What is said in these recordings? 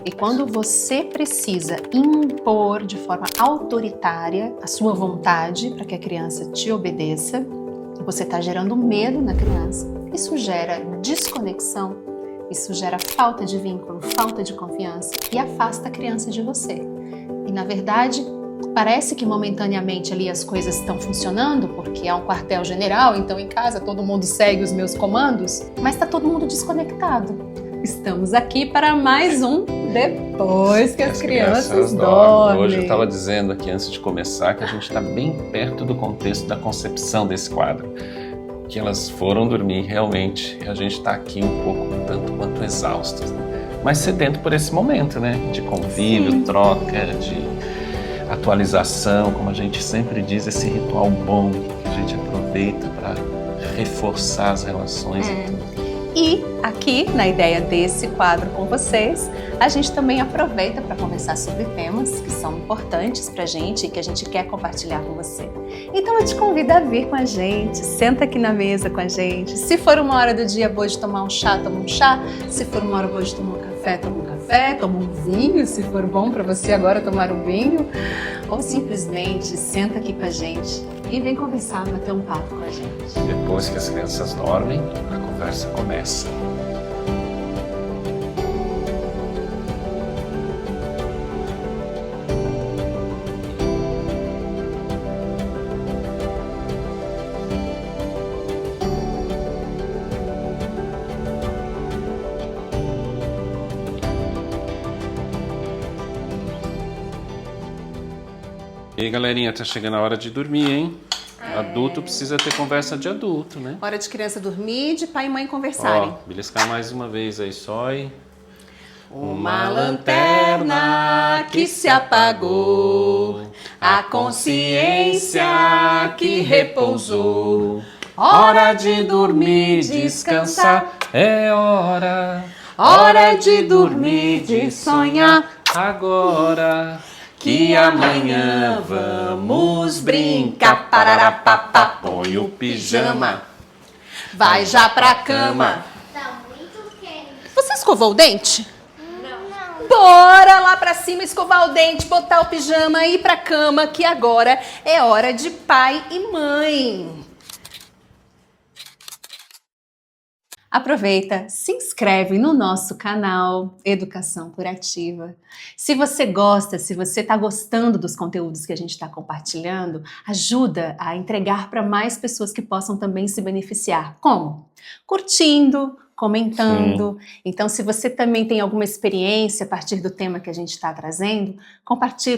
E quando você precisa impor de forma autoritária a sua vontade para que a criança te obedeça, você está gerando medo na criança. Isso gera desconexão, isso gera falta de vínculo, falta de confiança e afasta a criança de você. E na verdade, parece que momentaneamente ali as coisas estão funcionando, porque há um quartel-general, então em casa todo mundo segue os meus comandos, mas está todo mundo desconectado. Estamos aqui para mais um Depois que as crianças dormem. Hoje eu estava dizendo aqui antes de começar que a gente está bem perto do contexto da concepção desse quadro. Que elas foram dormir realmente e a gente está aqui um pouco tanto quanto exaustos, né? Mas sedento por esse momento, né? De convívio, Sim. Troca, de atualização, como a gente sempre diz, esse ritual bom que a gente aproveita para reforçar as relações e tudo. E aqui, na ideia desse quadro com vocês, a gente também aproveita para conversar sobre temas que são importantes para a gente e que a gente quer compartilhar com você. Então eu te convido a vir com a gente, senta aqui na mesa com a gente. Se for uma hora do dia boa de tomar um chá, toma um chá. Se for uma hora boa de tomar um café, toma um café. Toma um vinho, se for bom para você agora tomar um vinho. Ou simplesmente senta aqui com a gente e vem conversar, bater um papo com a gente. Depois que as crianças dormem, a conversa começa. E aí, galerinha, tá chegando a hora de dormir, hein? Adulto precisa ter conversa de adulto, né? Hora de criança dormir, de pai e mãe conversarem. Ó, beliscar mais uma vez aí só, hein? Uma lanterna que se apagou, a consciência que repousou. Hora de dormir, descansar, é hora. Hora de dormir, de sonhar. Agora Que amanhã vamos brincar. Pararapapá, põe o pijama, vai já pra cama. Tá muito quente. Você escovou o dente? Não. Bora lá pra cima escovar o dente, botar o pijama e ir pra cama, que agora é hora de pai e mãe. Aproveita, se inscreve no nosso canal Educação Curativa. Se você gosta, se você está gostando dos conteúdos que a gente está compartilhando, ajuda a entregar para mais pessoas que possam também se beneficiar. Como? Curtindo, comentando. Então, se você também tem alguma experiência a partir do tema que a gente está trazendo,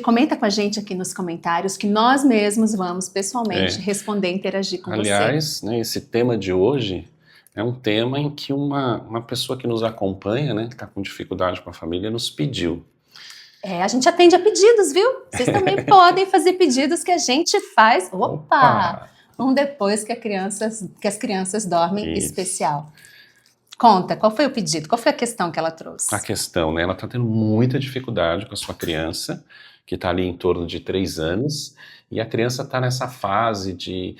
comenta com a gente aqui nos comentários que nós mesmos vamos pessoalmente responder e interagir com você. Aliás, né, esse tema de hoje é um tema em que uma pessoa que nos acompanha, né, que está com dificuldade com a família, nos pediu. A gente atende a pedidos, viu? Vocês também podem fazer pedidos que a gente faz. Opa! Um depois que as crianças dormem especial. Conta, qual foi o pedido? Qual foi a questão que ela trouxe? A questão, né? Ela está tendo muita dificuldade com a sua criança, que está ali em torno de 3 anos, e a criança está nessa fase de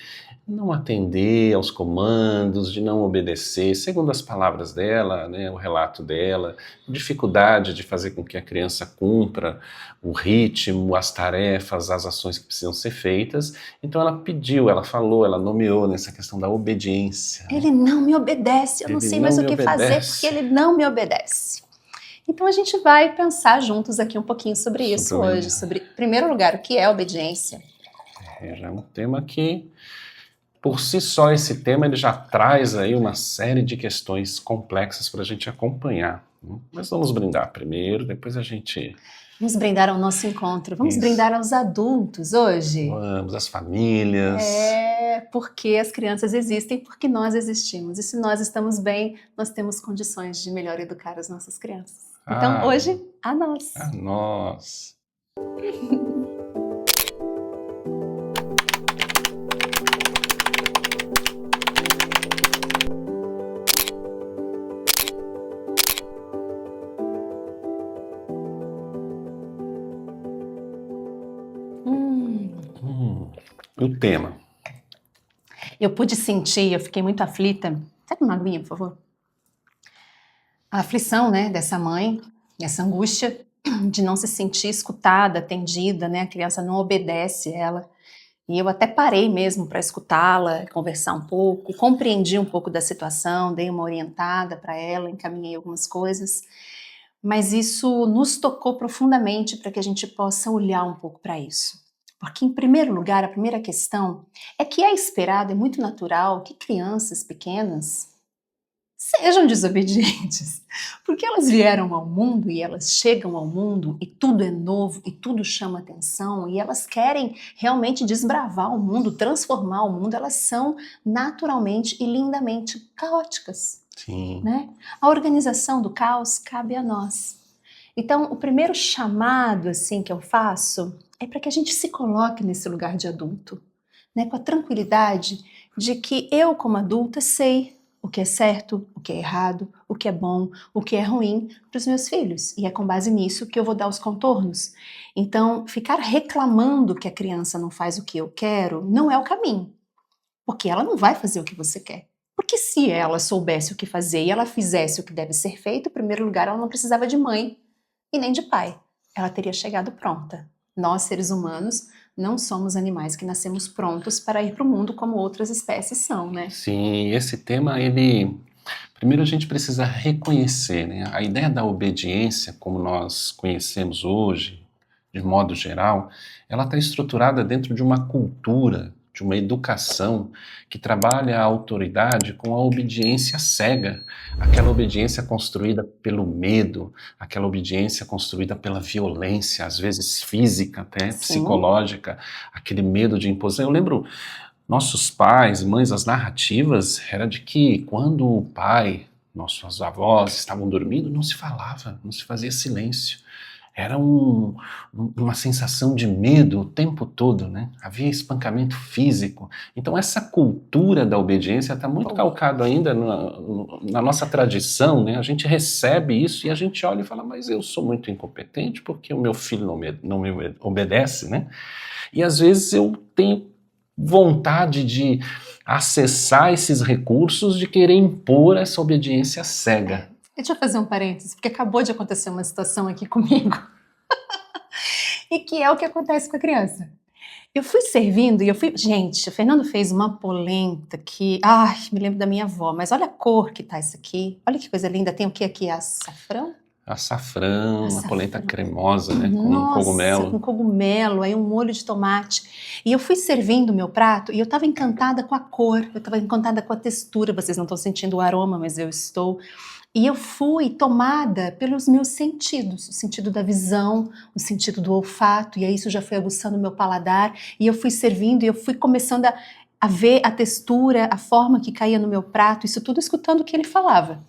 não atender aos comandos, de não obedecer, segundo as palavras dela, né, o relato dela, dificuldade de fazer com que a criança cumpra o ritmo, as tarefas, as ações que precisam ser feitas. Então ela pediu, ela falou, ela nomeou nessa questão da obediência. Ele não me obedece, eu não sei mais o que fazer porque ele não me obedece. Então a gente vai pensar juntos aqui um pouquinho sobre isso hoje, sobre, em primeiro lugar, o que é obediência. Já é um tema que, por si só, esse tema ele já traz aí uma série de questões complexas para a gente acompanhar. Mas vamos brindar primeiro, depois a gente... Vamos brindar ao nosso encontro, vamos brindar aos adultos hoje. Vamos, as famílias. Porque as crianças existem, porque nós existimos. E se nós estamos bem, nós temos condições de melhor educar as nossas crianças. Então, hoje, a nós. A nós. O tema. Eu pude sentir, eu fiquei muito aflita. Pega uma aguinha, por favor. A aflição, né, dessa mãe essa angústia de não se sentir escutada, atendida, né? A criança não obedece ela. E eu até parei mesmo para escutá-la, conversar um pouco, compreendi um pouco da situação, dei uma orientada para ela, encaminhei algumas coisas. Mas isso nos tocou profundamente para que a gente possa olhar um pouco para isso. Porque, em primeiro lugar, a primeira questão é que é esperado, é muito natural que crianças pequenas sejam desobedientes, porque elas vieram ao mundo e elas chegam ao mundo e tudo é novo e tudo chama atenção e elas querem realmente desbravar o mundo, transformar o mundo, elas são naturalmente e lindamente caóticas. Sim. Né? A organização do caos cabe a nós. Então, o primeiro chamado assim que eu faço é para que a gente se coloque nesse lugar de adulto, né? Com a tranquilidade de que eu, como adulta, sei o que é certo, o que é errado, o que é bom, o que é ruim para os meus filhos. E é com base nisso que eu vou dar os contornos. Então, ficar reclamando que a criança não faz o que eu quero não é o caminho, porque ela não vai fazer o que você quer. Porque se ela soubesse o que fazer e ela fizesse o que deve ser feito, em primeiro lugar, ela não precisava de mãe e nem de pai. Ela teria chegado pronta. Nós, seres humanos, não somos animais que nascemos prontos para ir para o mundo como outras espécies são, né? Sim, esse tema, primeiro a gente precisa reconhecer, né? A ideia da obediência, como nós conhecemos hoje, de modo geral, ela está estruturada dentro de uma cultura, de uma educação que trabalha a autoridade com a obediência cega, aquela obediência construída pelo medo, aquela obediência construída pela violência, às vezes física até, Sim. Psicológica, aquele medo de imposição. Eu lembro, nossos pais, mães, as narrativas era de que quando o pai, nossos avós estavam dormindo, não se falava, não se fazia silêncio. Era uma sensação de medo o tempo todo, né? Havia espancamento físico. Então essa cultura da obediência está muito calcada ainda na nossa tradição, né? A gente recebe isso e a gente olha e fala, mas eu sou muito incompetente porque o meu filho não me obedece, né? E às vezes eu tenho vontade de acessar esses recursos, de querer impor essa obediência cega. Deixa eu fazer um parênteses, porque acabou de acontecer uma situação aqui comigo. E que é o que acontece com a criança. Eu fui servindo e Gente, o Fernando fez uma polenta que... Ai, me lembro da minha avó, mas olha a cor que tá isso aqui. Olha que coisa linda. Tem o que aqui? Açafrão? Açafrão, uma polenta cremosa, né? Nossa, Com cogumelo. Com cogumelo, aí um molho de tomate. E eu fui servindo o meu prato e eu estava encantada com a cor, eu estava encantada com a textura. Vocês não estão sentindo o aroma, mas eu estou... E eu fui tomada pelos meus sentidos, o sentido da visão, o sentido do olfato, e aí isso já foi aguçando o meu paladar, e eu fui servindo, e eu fui começando a ver a textura, a forma que caía no meu prato, isso tudo escutando o que ele falava.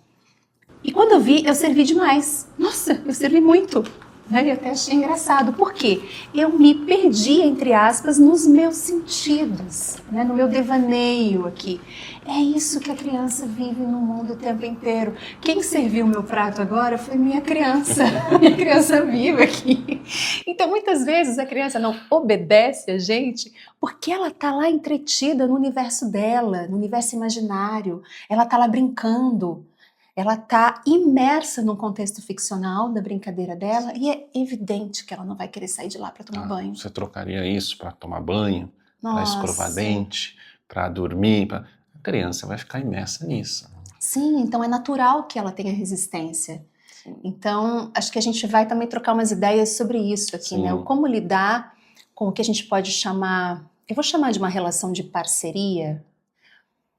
E quando eu vi, eu servi demais. Nossa, eu servi muito. Eu até achei engraçado. Por quê? Eu me perdi, entre aspas, nos meus sentidos, né? No meu devaneio aqui. É isso que a criança vive no mundo o tempo inteiro. Quem serviu o meu prato agora foi minha criança. Minha criança viva aqui. Então, muitas vezes, a criança não obedece a gente porque ela está lá entretida no universo dela, no universo imaginário. Ela está lá brincando. Ela está imersa num contexto ficcional da brincadeira dela e é evidente que ela não vai querer sair de lá para tomar banho. Você trocaria isso para tomar banho, para escovar dente, para dormir? A criança vai ficar imersa nisso. Sim, então é natural que ela tenha resistência. Sim. Então, acho que a gente vai também trocar umas ideias sobre isso aqui, né? O como lidar com o que a gente pode chamar... Eu vou chamar de uma relação de parceria,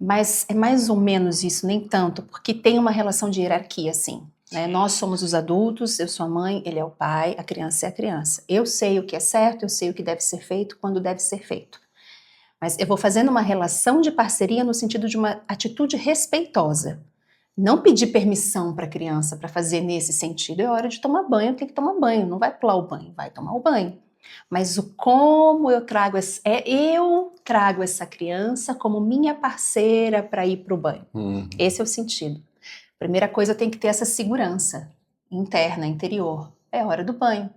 mas é mais ou menos isso, nem tanto, porque tem uma relação de hierarquia, sim. Né? Nós somos os adultos, eu sou a mãe, ele é o pai, a criança é a criança. Eu sei o que é certo, eu sei o que deve ser feito, quando deve ser feito. Mas eu vou fazendo uma relação de parceria no sentido de uma atitude respeitosa. Não pedir permissão para a criança para fazer nesse sentido, é hora de tomar banho, tem que tomar banho, não vai pular o banho, vai tomar o banho. Mas o como eu trago essa criança como minha parceira para ir para o banho. Esse é o sentido. Primeira coisa, tem que ter essa segurança interna, interior. É hora do banho.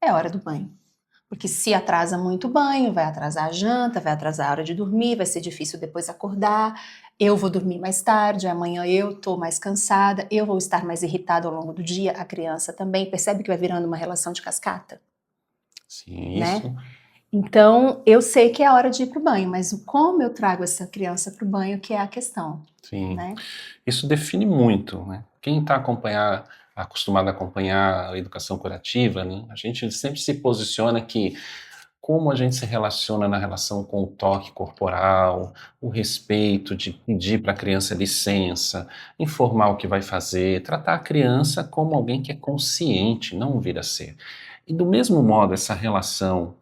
É hora do banho. Porque se atrasa muito o banho, vai atrasar a janta, vai atrasar a hora de dormir, vai ser difícil depois acordar. Eu vou dormir mais tarde, amanhã eu estou mais cansada, eu vou estar mais irritada ao longo do dia, a criança também. Percebe que vai virando uma relação de cascata? Sim, Né? isso. Então, eu sei que é a hora de ir para o banho, mas como eu trago essa criança para o banho que é a questão. Sim. Né? Isso define muito, né? Quem está acostumado a acompanhar a educação curativa, né? A gente sempre se posiciona que como a gente se relaciona na relação com o toque corporal, o respeito de pedir para a criança licença, informar o que vai fazer, tratar a criança como alguém que é consciente, não vir a ser. E do mesmo modo, essa relação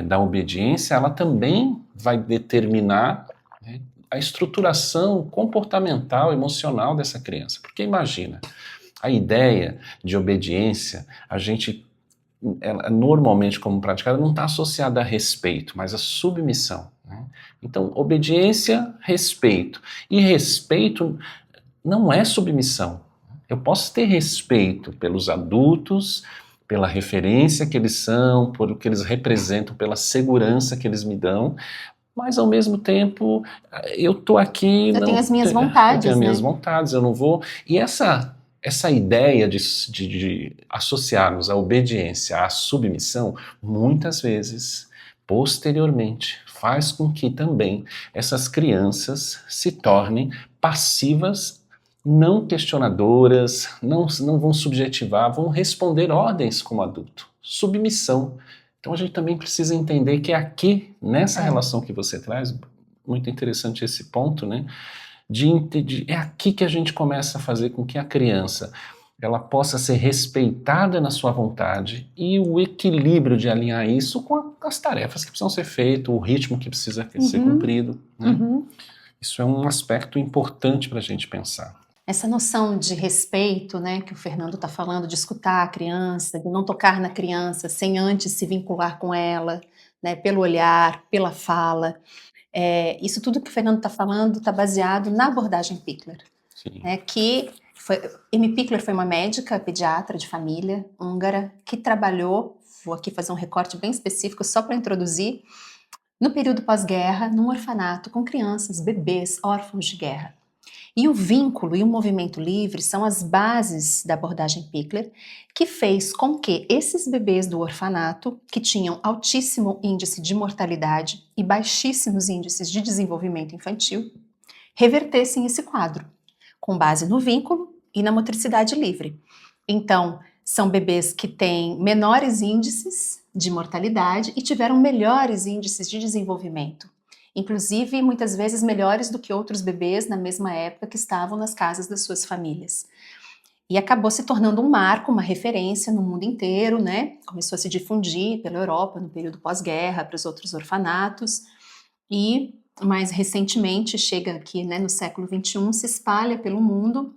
da obediência, ela também vai determinar, né, a estruturação comportamental, emocional dessa criança. Porque imagina, a ideia de obediência, ela, normalmente como praticada, não está associada a respeito, mas a submissão. Né? Então, obediência, respeito. E respeito não é submissão. Eu posso ter respeito pelos adultos, pela referência que eles são, por o que eles representam, pela segurança que eles me dão, mas ao mesmo tempo eu estou aqui... Eu tenho as minhas vontades, eu tenho as minhas né? vontades, eu não vou... E essa ideia de associarmos a obediência à submissão, muitas vezes, posteriormente, faz com que também essas crianças se tornem passivas, não questionadoras, não vão subjetivar, vão responder ordens como adulto. Submissão. Então a gente também precisa entender que aqui, nessa relação que você traz, muito interessante esse ponto, né? É aqui que a gente começa a fazer com que a criança ela possa ser respeitada na sua vontade e o equilíbrio de alinhar isso com as tarefas que precisam ser feitas, o ritmo que precisa ser cumprido. Né? Isso é um aspecto importante para a gente pensar. Essa noção de respeito, né, que o Fernando está falando, de escutar a criança, de não tocar na criança sem antes se vincular com ela, né, pelo olhar, pela fala. Isso tudo que o Fernando está falando está baseado na abordagem Pickler. Né, Amy Pickler foi uma médica, pediatra de família húngara, que trabalhou, vou aqui fazer um recorte bem específico só para introduzir, no período pós-guerra, num orfanato com crianças, bebês, órfãos de guerra. E o vínculo e o movimento livre são as bases da abordagem Pickler, que fez com que esses bebês do orfanato, que tinham altíssimo índice de mortalidade e baixíssimos índices de desenvolvimento infantil, revertessem esse quadro, com base no vínculo e na motricidade livre. Então, são bebês que têm menores índices de mortalidade e tiveram melhores índices de desenvolvimento. Inclusive, muitas vezes melhores do que outros bebês na mesma época que estavam nas casas das suas famílias. E acabou se tornando um marco, uma referência no mundo inteiro, né? Começou a se difundir pela Europa no período pós-guerra, para os outros orfanatos, e mais recentemente, chega aqui, né, no século XXI, se espalha pelo mundo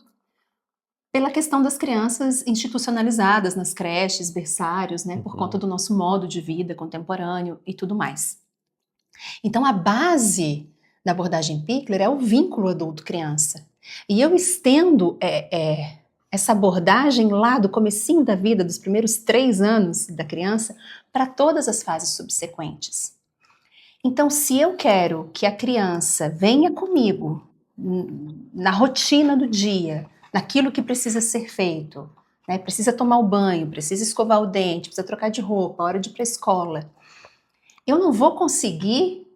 pela questão das crianças institucionalizadas nas creches, berçários, né, por conta do nosso modo de vida contemporâneo e tudo mais. Então, a base da abordagem Pickler é o vínculo adulto-criança. E eu estendo essa abordagem lá do comecinho da vida, dos primeiros 3 anos da criança, para todas as fases subsequentes. Então, se eu quero que a criança venha comigo na rotina do dia, naquilo que precisa ser feito, né, precisa tomar o banho, precisa escovar o dente, precisa trocar de roupa, hora de ir para a escola, eu não vou conseguir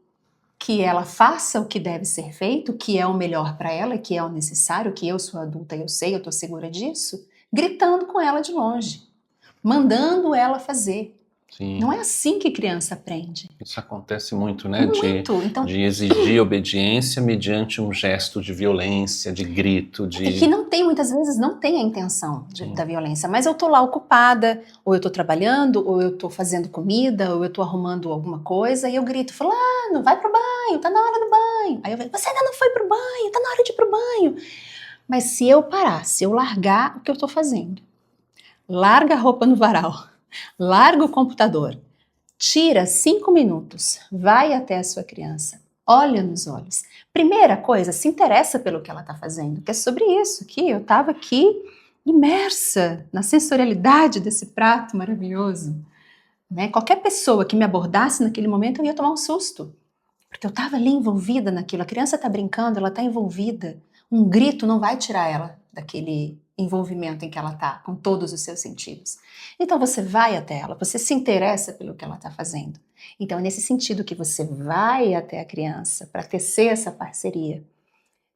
que ela faça o que deve ser feito, que é o melhor para ela, que é o necessário, que eu sou adulta, eu sei, eu estou segura disso, gritando com ela de longe, mandando ela fazer. Sim. Não é assim que criança aprende. Isso acontece muito, né? Muito. Então, de exigir obediência mediante um gesto de violência, de grito, de... E que não tem, muitas vezes, não tem a intenção da violência, mas eu tô lá ocupada, ou eu tô trabalhando, ou eu tô fazendo comida, ou eu tô arrumando alguma coisa, e eu grito, fulano, vai pro banho, tá na hora do banho. Aí eu falo, você ainda não foi pro banho, tá na hora de ir pro banho. Mas se eu parar, se eu largar o que eu tô fazendo, larga a roupa no varal, larga o computador, tira 5 minutos, vai até a sua criança, olha nos olhos. Primeira coisa, se interessa pelo que ela está fazendo, que é sobre isso, que eu estava aqui imersa na sensorialidade desse prato maravilhoso. Né? Qualquer pessoa que me abordasse naquele momento, eu ia tomar um susto. Porque eu estava ali envolvida naquilo. A criança está brincando, ela está envolvida. Um grito não vai tirar ela daquele envolvimento em que ela está, com todos os seus sentidos. Então você vai até ela, você se interessa pelo que ela está fazendo. Então é nesse sentido que você vai até a criança para tecer essa parceria.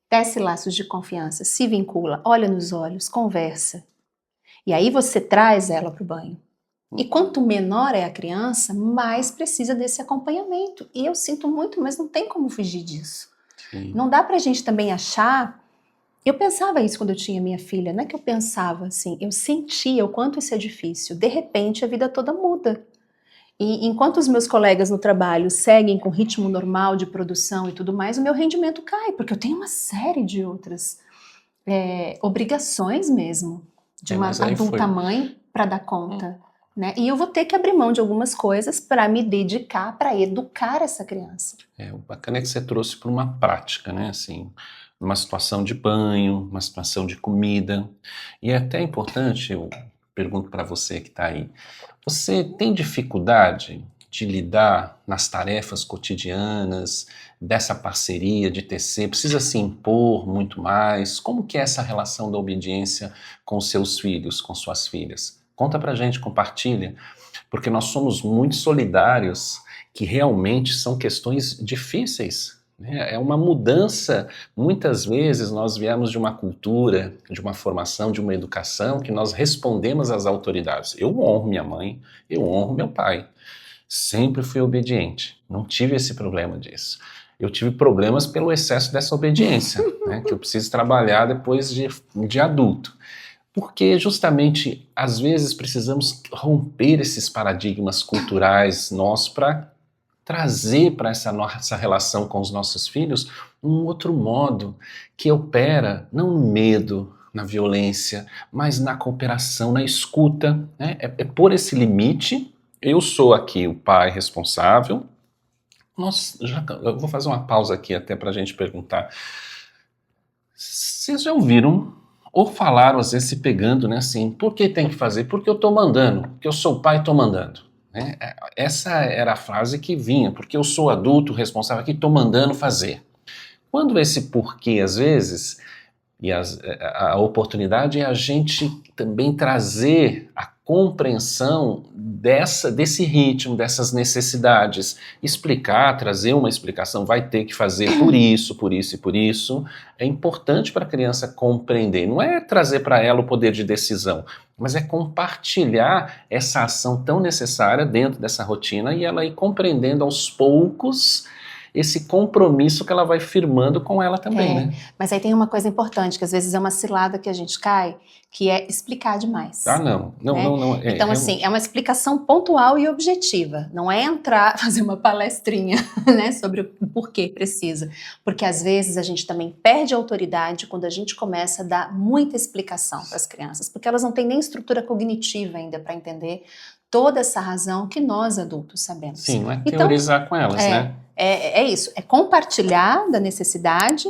Tece laços de confiança, se vincula, olha nos olhos, conversa. E aí você traz ela para o banho. E quanto menor é a criança, mais precisa desse acompanhamento. E eu sinto muito, mas não tem como fugir disso. Sim. Não dá pra gente também achar... Eu pensava isso quando eu tinha minha filha, não é que eu pensava assim, eu sentia o quanto isso é difícil. De repente a vida toda muda. E enquanto os meus colegas no trabalho seguem com ritmo normal de produção e tudo mais, o meu rendimento cai, porque eu tenho uma série de outras obrigações mesmo, de uma adulta mãe para dar conta. Né? E eu vou ter que abrir mão de algumas coisas para me dedicar, para educar essa criança. O bacana é que você trouxe para uma prática, né? Assim, uma situação de banho, uma situação de comida. E é até importante, eu pergunto para você que está aí, você tem dificuldade de lidar nas tarefas cotidianas, dessa parceria, de tecer? Precisa se impor muito mais? Como que é essa relação da obediência com seus filhos, com suas filhas? Conta pra gente, compartilha, porque nós somos muito solidários, que realmente são questões difíceis, né? É uma mudança, muitas vezes nós viemos de uma cultura, de uma formação, de uma educação, que nós respondemos às autoridades. Eu honro minha mãe, eu honro meu pai, sempre fui obediente, não tive esse problema disso. Eu tive problemas pelo excesso dessa obediência, né? Que eu preciso trabalhar depois de adulto. Porque justamente, às vezes, precisamos romper esses paradigmas culturais nossos para trazer para essa nossa relação com os nossos filhos um outro modo que opera não no medo, na violência, mas na cooperação, na escuta, né? É por esse limite. Eu sou aqui o pai responsável. Eu vou fazer uma pausa aqui até para a gente perguntar. Vocês já ouviram ou falaram, às vezes, se pegando, né, assim, por que tem que fazer? Porque eu estou mandando, porque eu sou o pai e estou mandando. Né? Essa era a frase que vinha, porque eu sou adulto, responsável aqui, estou mandando fazer. Quando esse porquê, às vezes, e a oportunidade é a gente também trazer a compreensão desse ritmo, dessas necessidades, explicar, trazer uma explicação, vai ter que fazer por isso, por isso e por isso. É importante para a criança compreender, não é trazer para ela o poder de decisão, mas é compartilhar essa ação tão necessária dentro dessa rotina e ela ir compreendendo aos poucos esse compromisso que ela vai firmando com ela também, né? Mas aí tem uma coisa importante, que às vezes é uma cilada que a gente cai, que é explicar demais. Ah, não. Então, assim, é uma explicação pontual e objetiva. Não é entrar, fazer uma palestrinha, né, sobre o porquê precisa. Porque às vezes a gente também perde a autoridade quando a gente começa a dar muita explicação para as crianças, porque elas não têm nem estrutura cognitiva ainda para entender toda essa razão que nós adultos sabemos. Sim, não é teorizar com elas, né? É isso, é compartilhar da necessidade.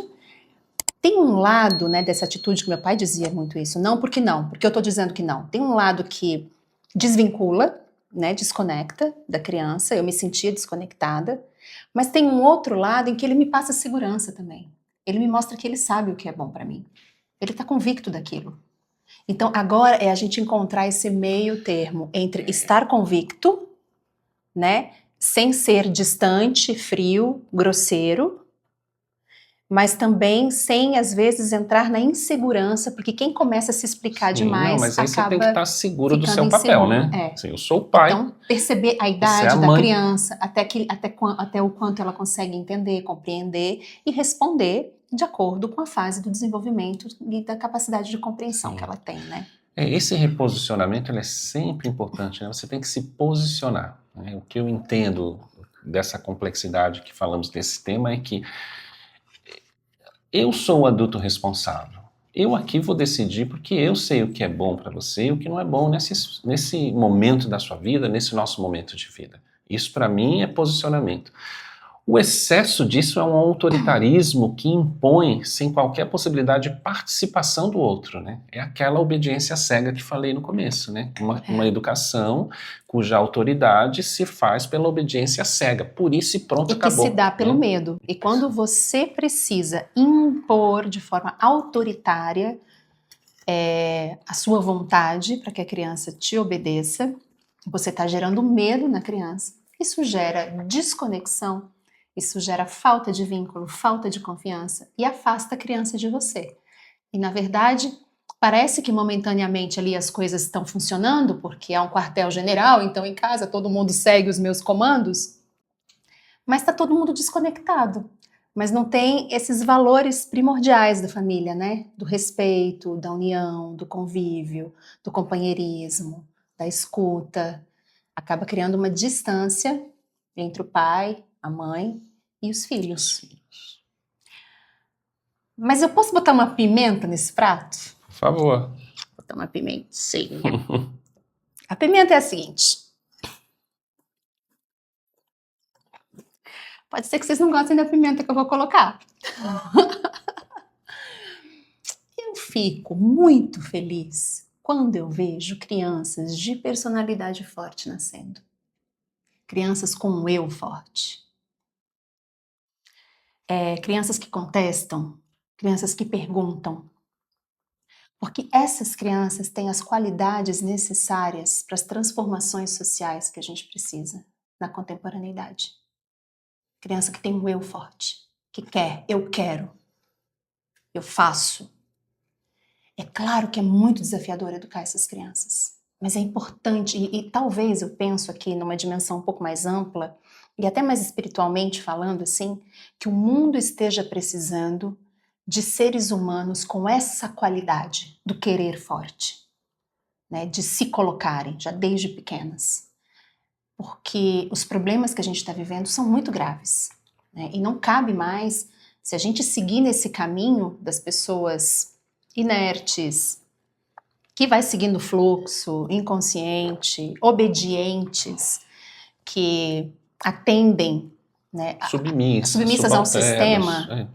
Tem um lado, né, dessa atitude que meu pai dizia muito isso, não, porque eu estou dizendo que não. Tem um lado que desvincula, né, desconecta da criança, eu me sentia desconectada, mas tem um outro lado em que ele me passa segurança também. Ele me mostra que ele sabe o que é bom para mim. Ele está convicto daquilo. Então agora é a gente encontrar esse meio termo entre estar convicto, né, sem ser distante, frio, grosseiro, mas também sem, às vezes, entrar na insegurança, porque quem começa a se explicar demais mas aí acaba você tem que estar seguro do seu papel, né? Assim, eu sou o pai. Então, perceber a idade da criança, até o quanto ela consegue entender, compreender e responder de acordo com a fase do desenvolvimento e da capacidade de compreensão que ela tem, né? Esse reposicionamento ele é sempre importante, né? Você tem que se posicionar. Né? O que eu entendo dessa complexidade que falamos desse tema é que eu sou o adulto responsável. Eu aqui vou decidir porque eu sei o que é bom para você e o que não é bom nesse momento da sua vida, nesse nosso momento de vida. Isso para mim é posicionamento. O excesso disso é um autoritarismo que impõe sem qualquer possibilidade de participação do outro, né? É aquela obediência cega que falei no começo, né? Uma educação cuja autoridade se faz pela obediência cega. Por isso e pronto, E que acabou. se dá pelo né? medo. E quando você precisa impor de forma autoritária a sua vontade para que a criança te obedeça, você está gerando medo na criança. Isso gera desconexão, isso gera falta de vínculo, falta de confiança e afasta a criança de você. E na verdade, parece que momentaneamente ali as coisas estão funcionando, porque há um quartel-general, então em casa todo mundo segue os meus comandos, mas está todo mundo desconectado. Mas não tem esses valores primordiais da família, né? Do respeito, da união, do convívio, do companheirismo, da escuta. Acaba criando uma distância entre o pai, a mãe e os filhos. Mas eu posso botar uma pimenta nesse prato? Por favor. Vou botar uma pimentinha. A pimenta é a seguinte. Pode ser que vocês não gostem da pimenta que eu vou colocar. Eu fico muito feliz quando eu vejo crianças de personalidade forte nascendo. Crianças com um eu forte. Crianças que contestam, crianças que perguntam. Porque essas crianças têm as qualidades necessárias para as transformações sociais que a gente precisa na contemporaneidade. Criança que tem um eu forte, que quer, eu quero, eu faço. É claro que é muito desafiador educar essas crianças, mas é importante, e talvez eu penso aqui numa dimensão um pouco mais ampla, e até mais espiritualmente falando assim, que o mundo esteja precisando de seres humanos com essa qualidade do querer forte, né, de se colocarem já desde pequenas. Porque os problemas que a gente está vivendo são muito graves, né, e não cabe mais, se a gente seguir nesse caminho das pessoas inertes, que vai seguindo o fluxo, inconsciente, obedientes, que atendem, né, submissas ao sistema,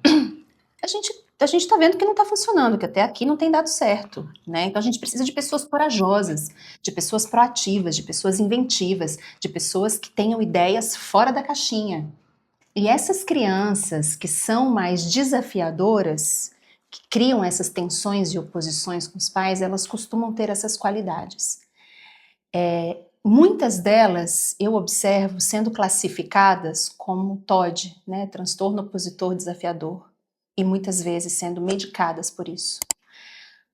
a gente está vendo que não está funcionando, que até aqui não tem dado certo, né? Então a gente precisa de pessoas corajosas, de pessoas proativas, de pessoas inventivas, de pessoas que tenham ideias fora da caixinha. E essas crianças que são mais desafiadoras, que criam essas tensões e oposições com os pais, elas costumam ter essas qualidades. Muitas delas eu observo sendo classificadas como TOD, né, transtorno opositor desafiador, e muitas vezes sendo medicadas por isso.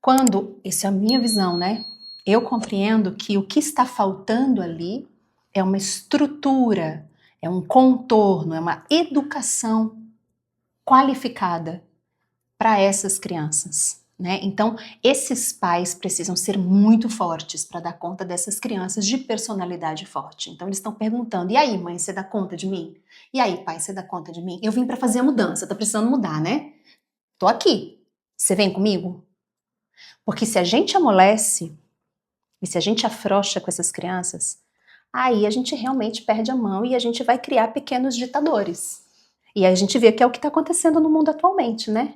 Quando, essa é a minha visão, né, eu compreendo que o que está faltando ali é uma estrutura, é um contorno, é uma educação qualificada para essas crianças, né? Então, esses pais precisam ser muito fortes para dar conta dessas crianças de personalidade forte. Então, eles estão perguntando: e aí, mãe, você dá conta de mim? E aí, pai, você dá conta de mim? Eu vim para fazer a mudança, tá precisando mudar, né? Tô aqui. Você vem comigo? Porque se a gente amolece e se a gente afrouxa com essas crianças, aí a gente realmente perde a mão e a gente vai criar pequenos ditadores. E aí a gente vê que é o que está acontecendo no mundo atualmente, né?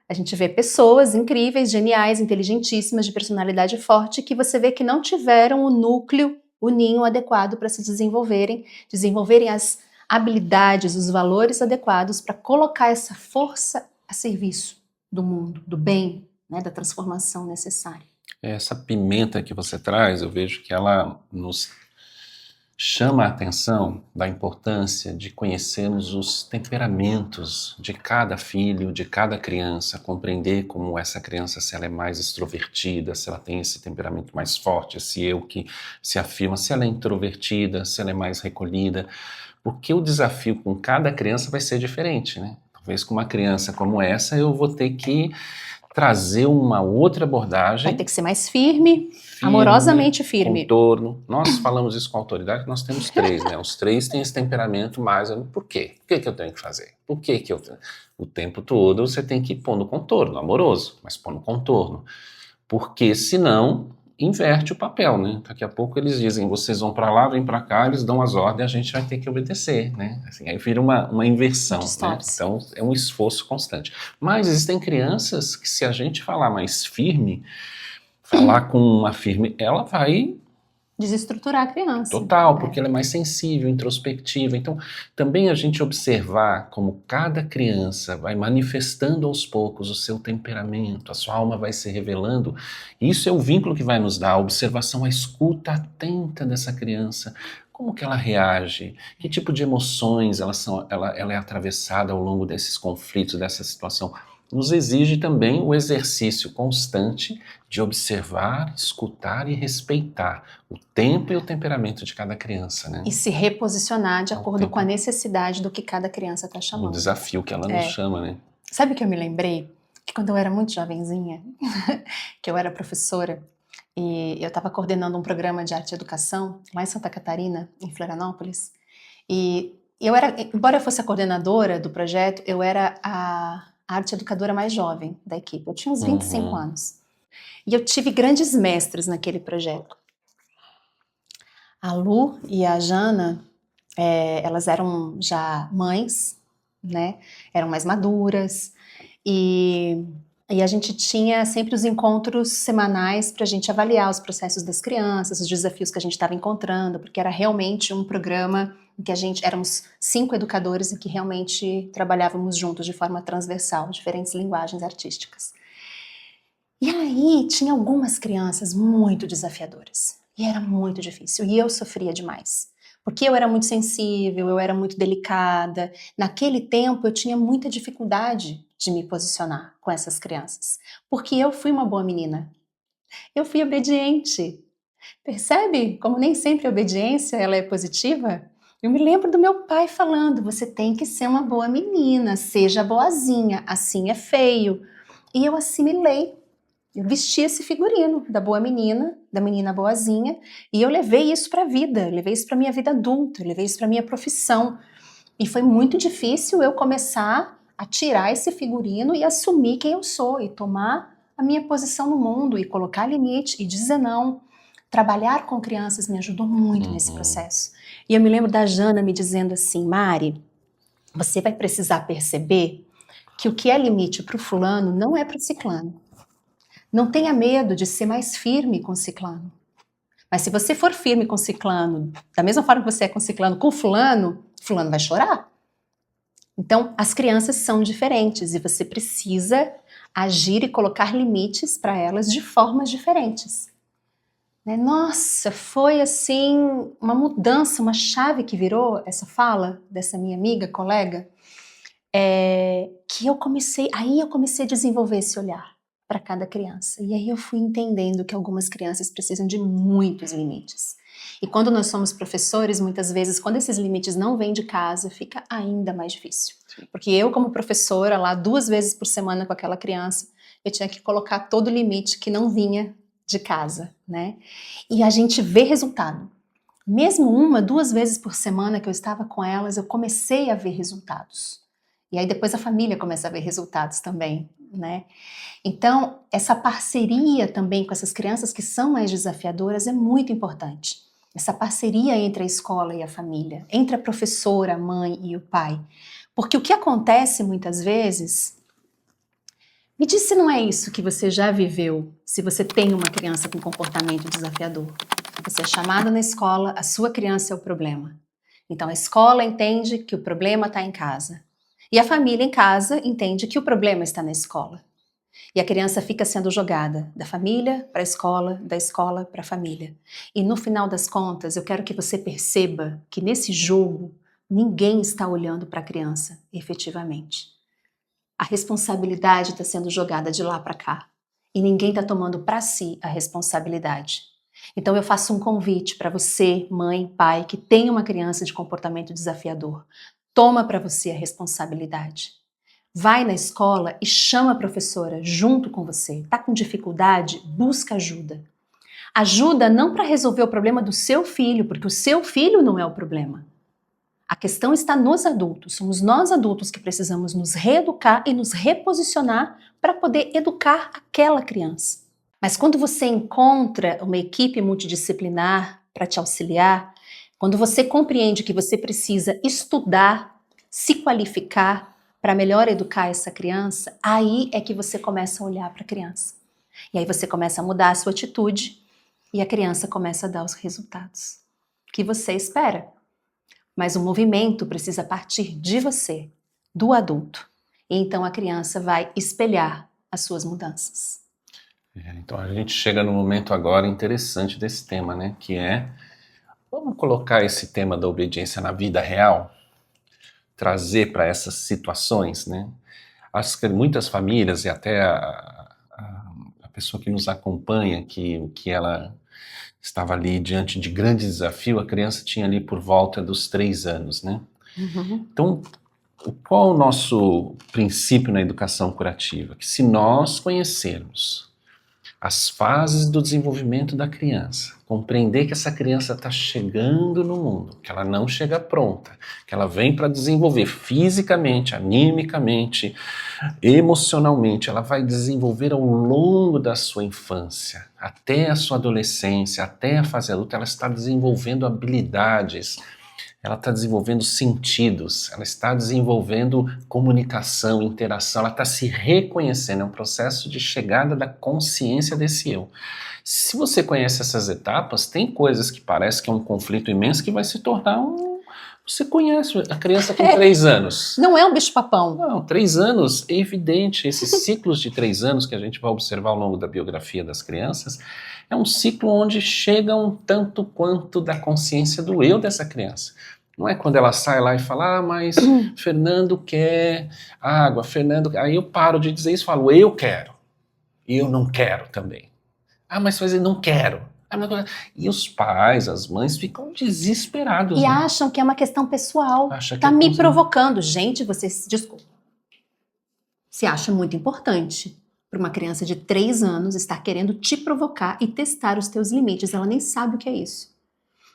A gente vê pessoas incríveis, geniais, inteligentíssimas, de personalidade forte, que você vê que não tiveram o núcleo, o ninho adequado para se desenvolverem as habilidades, os valores adequados para colocar essa força a serviço do mundo, do bem, né, da transformação necessária. Essa pimenta que você traz, eu vejo que ela nos chama a atenção da importância de conhecermos os temperamentos de cada filho, de cada criança, compreender como essa criança, se ela é mais extrovertida, se ela tem esse temperamento mais forte, esse eu que se afirma, se ela é introvertida, se ela é mais recolhida, porque o desafio com cada criança vai ser diferente, né? Talvez com uma criança como essa eu vou ter que trazer uma outra abordagem. Vai ter que ser mais firme, amorosamente firme. Contorno. Nós falamos isso com autoridade, nós temos 3, né? Os 3 têm esse temperamento mais... Por quê? Por que eu tenho que fazer? Por que eu... O tempo todo você tem que pôr no contorno, amoroso, mas pôr no contorno. Porque senão inverte o papel, né? Daqui a pouco eles dizem, vocês vão para lá, vem para cá, eles dão as ordens, a gente vai ter que obedecer, né? Assim, aí vira uma inversão, né? Então é um esforço constante. Mas existem crianças que, se a gente falar mais firme, falar com uma firme, ela vai desestruturar a criança. Total, porque ela é mais sensível, introspectiva. Então, também a gente observar como cada criança vai manifestando aos poucos o seu temperamento, a sua alma vai se revelando, isso é o vínculo que vai nos dar, a observação, a escuta atenta dessa criança. Como que ela reage? Que tipo de emoções ela é atravessada ao longo desses conflitos, dessa situação? Nos exige também o exercício constante de observar, escutar e respeitar o tempo e o temperamento de cada criança, né? E se reposicionar de acordo com a necessidade do que cada criança está chamando. O desafio que ela nos chama, né? Sabe o que eu me lembrei? Que quando eu era muito jovenzinha, que eu era professora, e eu estava coordenando um programa de arte e educação lá em Santa Catarina, em Florianópolis, e embora eu fosse a coordenadora do projeto, eu era a arte educadora mais jovem da equipe. Eu tinha uns 25 anos. E eu tive grandes mestres naquele projeto. A Lu e a Jana, elas eram já mães, né? Eram mais maduras. E a gente tinha sempre os encontros semanais para a gente avaliar os processos das crianças, os desafios que a gente estava encontrando, porque era realmente um programa em que éramos 5 educadores e que realmente trabalhávamos juntos de forma transversal, diferentes linguagens artísticas. E aí tinha algumas crianças muito desafiadoras, e era muito difícil, e eu sofria demais, porque eu era muito sensível, eu era muito delicada. Naquele tempo eu tinha muita dificuldade de me posicionar com essas crianças, porque eu fui uma boa menina, eu fui obediente. Percebe como nem sempre a obediência ela é positiva? Eu me lembro do meu pai falando, você tem que ser uma boa menina, seja boazinha, assim é feio. E eu assimilei, eu vesti esse figurino da boa menina, da menina boazinha, e eu levei isso para a vida, levei isso para minha vida adulta, levei isso para minha profissão. E foi muito difícil eu começar a tirar esse figurino e assumir quem eu sou, e tomar a minha posição no mundo, e colocar limite, e dizer não. Trabalhar com crianças me ajudou muito nesse processo. E eu me lembro da Jana me dizendo assim, Mari, você vai precisar perceber que o que é limite para o fulano não é para o ciclano. Não tenha medo de ser mais firme com o ciclano. Mas se você for firme com o ciclano, da mesma forma que você é com o ciclano, com o fulano vai chorar. Então, as crianças são diferentes e você precisa agir e colocar limites para elas de formas diferentes. Nossa, foi assim uma mudança, uma chave que virou essa fala dessa minha amiga, colega, que eu comecei a desenvolver esse olhar para cada criança. E aí eu fui entendendo que algumas crianças precisam de muitos limites. E quando nós somos professores, muitas vezes, quando esses limites não vêm de casa, fica ainda mais difícil. Porque eu, como professora, lá 2 vezes por semana com aquela criança, eu tinha que colocar todo o limite que não vinha de casa, né? E a gente vê resultado. Mesmo 1, 2 vezes por semana que eu estava com elas, eu comecei a ver resultados. E aí depois a família começa a ver resultados também, né? Então, essa parceria também com essas crianças que são mais desafiadoras é muito importante. Essa parceria entre a escola e a família, entre a professora, a mãe e o pai. Porque o que acontece muitas vezes... Me diz se não é isso que você já viveu, se você tem uma criança com comportamento desafiador. Você é chamada na escola, a sua criança é o problema. Então a escola entende que o problema está em casa. E a família em casa entende que o problema está na escola. E a criança fica sendo jogada da família para a escola, da escola para a família. E no final das contas, eu quero que você perceba que nesse jogo, ninguém está olhando para a criança efetivamente. A responsabilidade está sendo jogada de lá para cá. E ninguém está tomando para si a responsabilidade. Então eu faço um convite para você, mãe, pai, que tem uma criança de comportamento desafiador. Toma para você a responsabilidade. Vai na escola e chama a professora junto com você. Está com dificuldade? Busca ajuda. Ajuda não para resolver o problema do seu filho, porque o seu filho não é o problema. A questão está nos adultos, somos nós adultos que precisamos nos reeducar e nos reposicionar para poder educar aquela criança. Mas quando você encontra uma equipe multidisciplinar para te auxiliar, quando você compreende que você precisa estudar, se qualificar para melhor educar essa criança, aí é que você começa a olhar para a criança. E aí você começa a mudar a sua atitude e a criança começa a dar os resultados que você espera. Mas o movimento precisa partir de você, do adulto. E então a criança vai espelhar as suas mudanças. Então a gente chega no momento agora interessante desse tema, né? Que é, vamos colocar esse tema da obediência na vida real? Trazer para essas situações, né? Acho que muitas famílias e até a pessoa que nos acompanha, que ela estava ali diante de grande desafio, a criança tinha ali por volta dos 3 anos, né? Então, qual é o nosso princípio na educação curativa? Que se nós conhecermos as fases do desenvolvimento da criança, compreender que essa criança está chegando no mundo, que ela não chega pronta, que ela vem para desenvolver fisicamente, animicamente, emocionalmente, ela vai desenvolver ao longo da sua infância, até a sua adolescência, até a fase adulta, ela está desenvolvendo habilidades, ela está desenvolvendo sentidos, ela está desenvolvendo comunicação, interação, ela está se reconhecendo, é um processo de chegada da consciência desse eu. Se você conhece essas etapas, tem coisas que parece que é um conflito imenso que vai se tornar um... Você conhece a criança com 3 anos. Não é um bicho-papão. Não, 3 anos, é evidente, esses ciclos de 3 anos que a gente vai observar ao longo da biografia das crianças, é um ciclo onde chega um tanto quanto da consciência do eu dessa criança. Não é quando ela sai lá e fala, mas Fernando quer água, Fernando... Aí eu paro de dizer isso e falo, eu quero. E eu não quero também. Mas fazer não quero. E os pais, as mães ficam desesperados. E né? acham que é uma questão pessoal. Acha que Tá é me coisa- provocando. Gente, vocês... Desculpa. Se acha muito importante para uma criança de 3 anos estar querendo te provocar e testar os teus limites. Ela nem sabe o que é isso.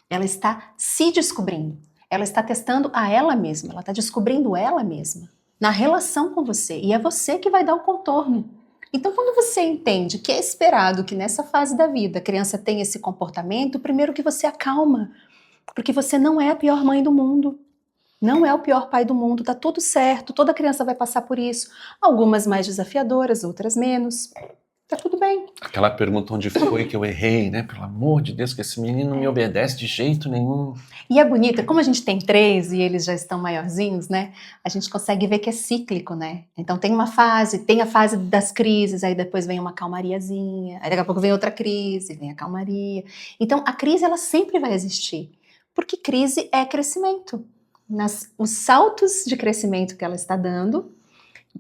Ela está se descobrindo. Ela está testando a ela mesma. Ela está descobrindo ela mesma na relação com você. E é você que vai dar o contorno. Então, quando você entende que é esperado que nessa fase da vida a criança tenha esse comportamento, primeiro que você acalma. Porque você não é a pior mãe do mundo. Não é o pior pai do mundo, tá tudo certo, toda criança vai passar por isso. Algumas mais desafiadoras, outras menos. Tá tudo bem. Aquela pergunta onde foi que eu errei, né? Pelo amor de Deus, que esse menino não me obedece de jeito nenhum. E é bonita, como a gente tem 3 e eles já estão maiorzinhos, né? A gente consegue ver que é cíclico, né? Então tem uma fase, tem a fase das crises, aí depois vem uma calmariazinha, aí daqui a pouco vem outra crise, vem a calmaria. Então a crise, ela sempre vai existir, porque crise é crescimento. Os saltos de crescimento que ela está dando,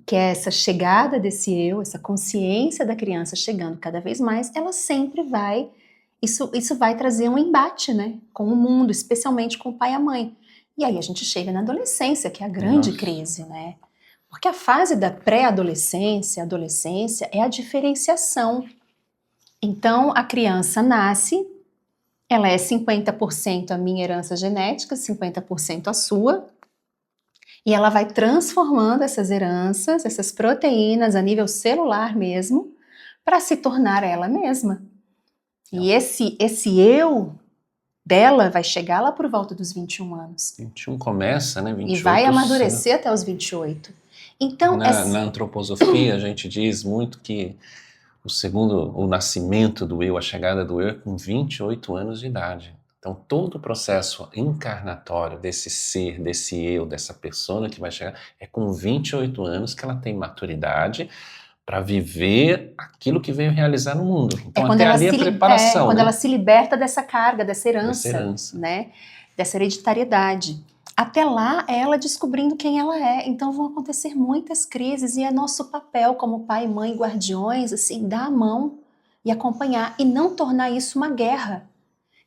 que é essa chegada desse eu, essa consciência da criança chegando cada vez mais, ela sempre vai, isso vai trazer um embate, né, com o mundo, especialmente com o pai e a mãe. E aí a gente chega na adolescência, que é a grande crise, né? Porque a fase da pré-adolescência, adolescência, é a diferenciação. Então a criança nasce, ela é 50% a minha herança genética, 50% a sua, e ela vai transformando essas heranças, essas proteínas a nível celular mesmo, para se tornar ela mesma. E esse eu dela vai chegar lá por volta dos 21 anos. 21 começa, né? 28, E vai amadurecer até os 28. Então, na antroposofia a gente diz muito que o nascimento do eu, a chegada do eu é com 28 anos de idade. Então todo o processo encarnatório desse ser, desse eu, dessa persona que vai chegar, é com 28 anos que ela tem maturidade para viver aquilo que veio realizar no mundo. Então até ali a preparação. Quando ela se liberta dessa carga, dessa herança. Né? Dessa hereditariedade. Até lá é ela descobrindo quem ela é. Então vão acontecer muitas crises e é nosso papel como pai, mãe, guardiões, assim, dar a mão e acompanhar e não tornar isso uma guerra.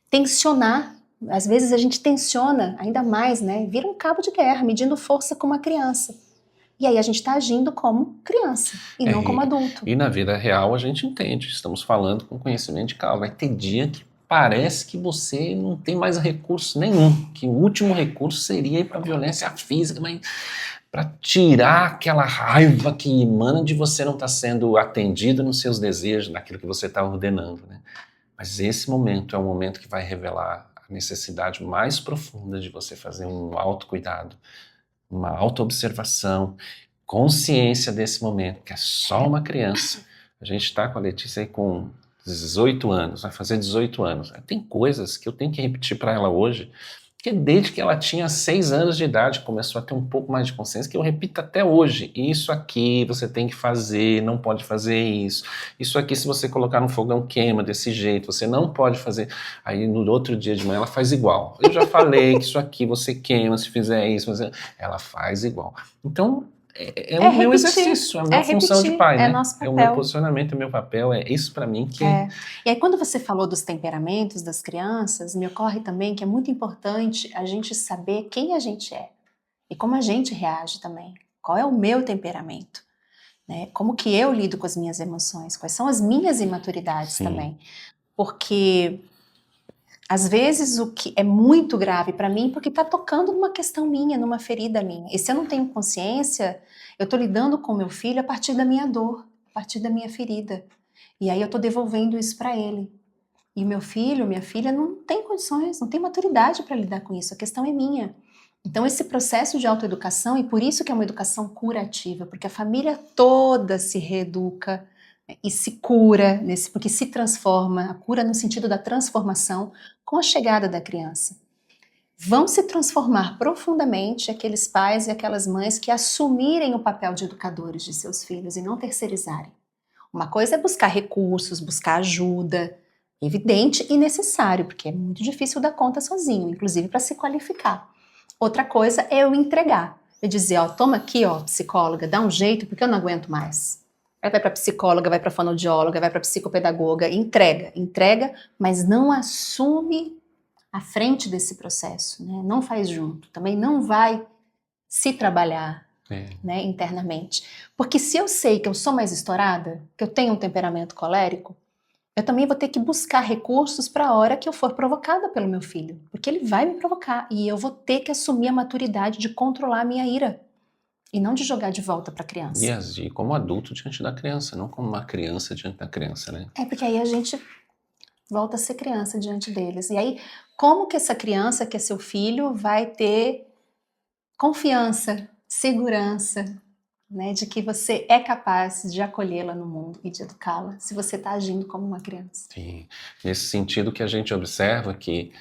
Tensionar. Às vezes a gente tensiona ainda mais, né? Vira um cabo de guerra, medindo força com uma criança. E aí a gente está agindo como criança e não como adulto. E na vida real a gente entende. Estamos falando com conhecimento de causa. Vai ter dia que parece que você não tem mais recurso nenhum, que o último recurso seria ir para a violência física, mas para tirar aquela raiva que emana de você não estar sendo atendido nos seus desejos, naquilo que você está ordenando, né? Mas esse momento é o momento que vai revelar a necessidade mais profunda de você fazer um autocuidado, uma autoobservação, consciência desse momento, que é só uma criança. A gente está com a Letícia aí com 18 anos, vai fazer 18 anos. Tem coisas que eu tenho que repetir para ela hoje, que desde que ela tinha 6 anos de idade, começou a ter um pouco mais de consciência, que eu repito até hoje. Isso aqui você tem que fazer, não pode fazer isso. Isso aqui, se você colocar no fogão, queima desse jeito, você não pode fazer. Aí no outro dia de manhã ela faz igual. Eu já falei que isso aqui você queima se fizer isso, ela faz igual. Então, é o meu exercício, é a minha função de pai, né? Nosso papel. É o meu posicionamento, é o meu papel, é isso para mim que... E aí quando você falou dos temperamentos das crianças, me ocorre também que é muito importante a gente saber quem a gente é e como a gente reage também. Qual é o meu temperamento, né? Como que eu lido com as minhas emoções, quais são as minhas imaturidades também. Porque às vezes o que é muito grave para mim, porque está tocando numa questão minha, numa ferida minha. E se eu não tenho consciência, eu estou lidando com meu filho a partir da minha dor, a partir da minha ferida. E aí eu estou devolvendo isso para ele. E meu filho, minha filha não tem condições, não tem maturidade para lidar com isso, a questão é minha. Então esse processo de autoeducação, e por isso que é uma educação curativa, porque a família toda se reeduca, e se cura, porque se transforma, a cura no sentido da transformação com a chegada da criança. Vão se transformar profundamente aqueles pais e aquelas mães que assumirem o papel de educadores de seus filhos e não terceirizarem. Uma coisa é buscar recursos, buscar ajuda, evidente e necessário, porque é muito difícil dar conta sozinho, inclusive para se qualificar. Outra coisa é eu entregar, e dizer, ó, toma aqui, ó, psicóloga, dá um jeito, porque eu não aguento mais. Aí vai para psicóloga, vai para fonoaudióloga, vai para psicopedagoga, entrega, mas não assume a frente desse processo, né? Não faz junto, também não vai se trabalhar né, internamente. Porque se eu sei que eu sou mais estourada, que eu tenho um temperamento colérico, eu também vou ter que buscar recursos para a hora que eu for provocada pelo meu filho, porque ele vai me provocar e eu vou ter que assumir a maturidade de controlar a minha ira. E não de jogar de volta para a criança. E agir como adulto diante da criança, não como uma criança diante da criança, né? Porque aí a gente volta a ser criança diante deles. E aí, como que essa criança, que é seu filho, vai ter confiança, segurança, né, de que você é capaz de acolhê-la no mundo e de educá-la, se você está agindo como uma criança? Sim. Nesse sentido que a gente observa que,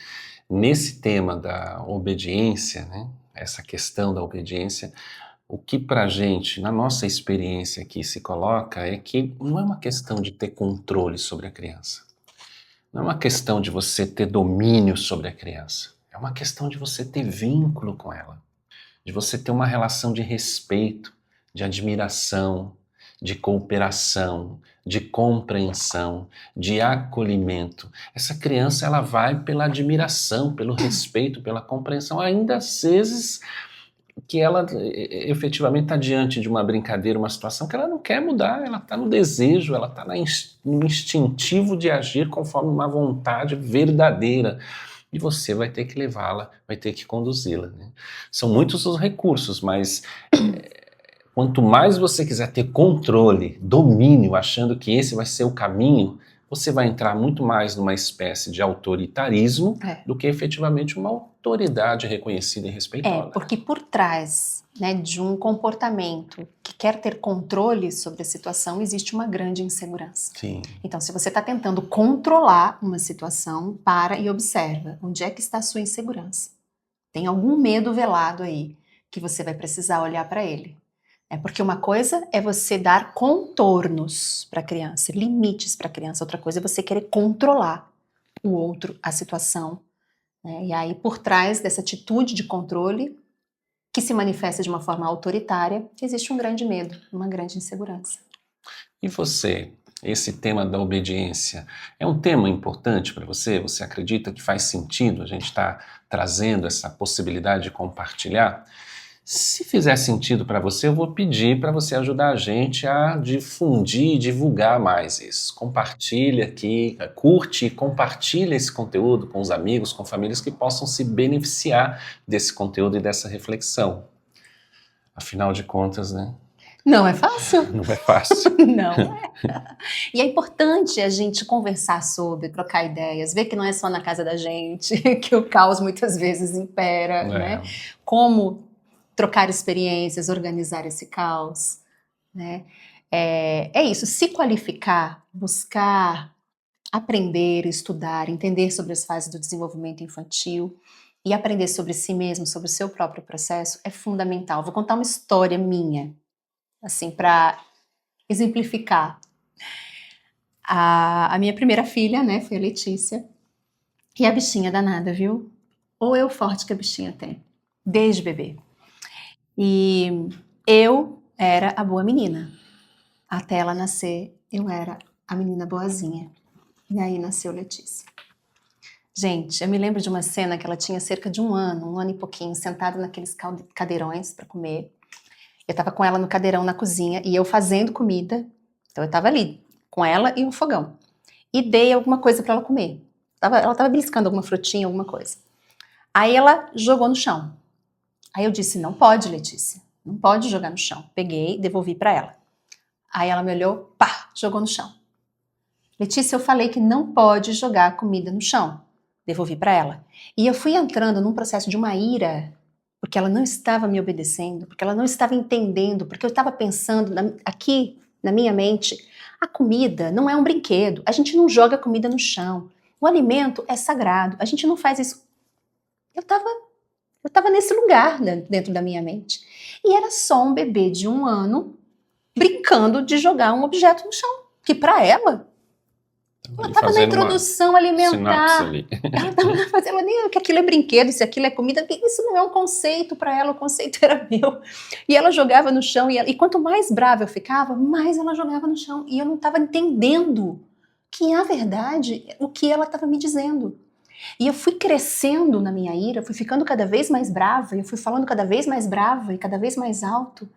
nesse tema da obediência, né, essa questão da obediência, o que pra gente, na nossa experiência aqui, se coloca é que não é uma questão de ter controle sobre a criança. Não é uma questão de você ter domínio sobre a criança. É uma questão de você ter vínculo com ela. De você ter uma relação de respeito, de admiração, de cooperação, de compreensão, de acolhimento. Essa criança, ela vai pela admiração, pelo respeito, pela compreensão, ainda às vezes que ela efetivamente está diante de uma brincadeira, uma situação que ela não quer mudar, ela está no desejo, ela está no instintivo de agir conforme uma vontade verdadeira. E você vai ter que levá-la, vai ter que conduzi-la, né? São muitos os recursos, mas quanto mais você quiser ter controle, domínio, achando que esse vai ser o caminho, você vai entrar muito mais numa espécie de autoritarismo do que efetivamente uma autoridade reconhecida e respeitosa. Porque por trás, né, de um comportamento que quer ter controle sobre a situação, existe uma grande insegurança. Sim. Então, se você está tentando controlar uma situação, para e observa onde é que está a sua insegurança. Tem algum medo velado aí que você vai precisar olhar para ele. Porque uma coisa é você dar contornos para a criança, limites para a criança. Outra coisa é você querer controlar o outro, a situação. Né? E aí, por trás dessa atitude de controle, que se manifesta de uma forma autoritária, existe um grande medo, uma grande insegurança. E você, esse tema da obediência, é um tema importante para você? Você acredita que faz sentido a gente estar trazendo essa possibilidade de compartilhar? Se fizer sentido para você, eu vou pedir para você ajudar a gente a difundir e divulgar mais isso. Compartilha aqui, curte e compartilha esse conteúdo com os amigos, com famílias que possam se beneficiar desse conteúdo e dessa reflexão. Afinal de contas, né? Não é fácil? Não é fácil. Não é. E é importante a gente conversar sobre, trocar ideias, ver que não é só na casa da gente, que o caos muitas vezes impera, né? Como trocar experiências, organizar esse caos, né? É isso, se qualificar, buscar aprender, estudar, entender sobre as fases do desenvolvimento infantil e aprender sobre si mesmo, sobre o seu próprio processo, é fundamental. Vou contar uma história minha, assim, para exemplificar. A minha primeira filha, né, foi a Letícia, e a bichinha danada, viu? Ou eu forte que a bichinha tem, desde bebê. E eu era a boa menina. Até ela nascer, eu era a menina boazinha. E aí nasceu Letícia. Gente, eu me lembro de uma cena que ela tinha cerca de um ano e pouquinho, sentada naqueles cadeirões para comer. Eu estava com ela no cadeirão na cozinha e eu fazendo comida. Então eu estava ali, com ela e um fogão. E dei alguma coisa para ela comer. Ela estava beliscando alguma frutinha, alguma coisa. Aí ela jogou no chão. Aí eu disse, não pode, Letícia. Não pode jogar no chão. Peguei, devolvi para ela. Aí ela me olhou, pá, jogou no chão. Letícia, eu falei que não pode jogar comida no chão. Devolvi para ela. E eu fui entrando num processo de uma ira, porque ela não estava me obedecendo, porque ela não estava entendendo, porque eu estava pensando aqui na minha mente, a comida não é um brinquedo, a gente não joga comida no chão, o alimento é sagrado, a gente não faz isso. Eu estava nesse lugar dentro da minha mente. E era só um bebê de 1 ano brincando de jogar um objeto no chão, que para ela estava na introdução alimentar. Ela estava fazendo nem que aquilo é brinquedo, se aquilo é comida. Isso não é um conceito para ela, o conceito era meu. E ela jogava no chão, e quanto mais brava eu ficava, mais ela jogava no chão. E eu não estava entendendo que, na verdade, o que ela estava me dizendo. E eu fui crescendo na minha ira, fui ficando cada vez mais brava, eu fui falando cada vez mais brava e cada vez mais alto.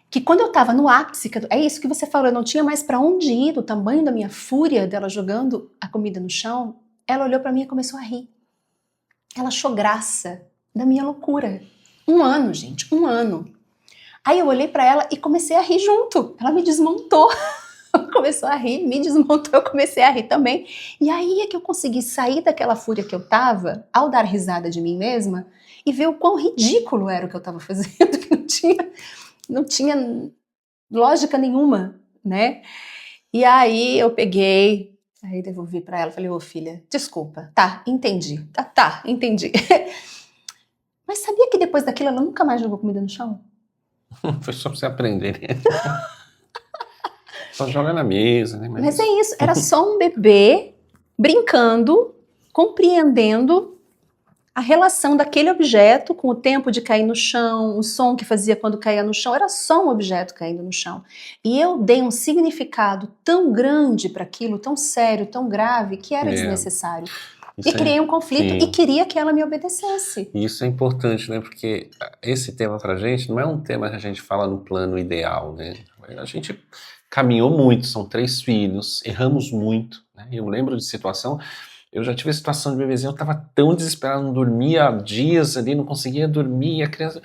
Que quando eu estava no ápice, é isso que você falou, eu não tinha mais para onde ir, do tamanho da minha fúria dela jogando a comida no chão, ela olhou para mim e começou a rir. Ela achou graça da minha loucura. 1 ano, gente, 1 ano. Aí eu olhei para ela e comecei a rir junto. Ela me desmontou. Começou a rir, me desmontou, eu comecei a rir também. E aí é que eu consegui sair daquela fúria que eu tava, ao dar risada de mim mesma, e ver o quão ridículo era o que eu tava fazendo, que não tinha lógica nenhuma, né? E aí eu peguei, aí devolvi pra ela, falei, ô filha, desculpa, tá, entendi, entendi. Mas sabia que depois daquilo ela nunca mais jogou comida no chão? Foi só pra você aprender, né? Só joga na mesa, né? Mas é isso, era só um bebê brincando, compreendendo a relação daquele objeto com o tempo de cair no chão, o som que fazia quando caía no chão, era só um objeto caindo no chão. E eu dei um significado tão grande para aquilo, tão sério, tão grave, que era desnecessário. E criei um conflito e queria que ela me obedecesse. Isso é importante, né? Porque esse tema pra gente não é um tema que a gente fala no plano ideal, né? A gente caminhou muito, são 3 filhos, erramos muito, né? Eu lembro de situação... Eu já tive a situação de bebezinho, eu estava tão desesperado, não dormia há dias ali, não conseguia dormir, e a criança...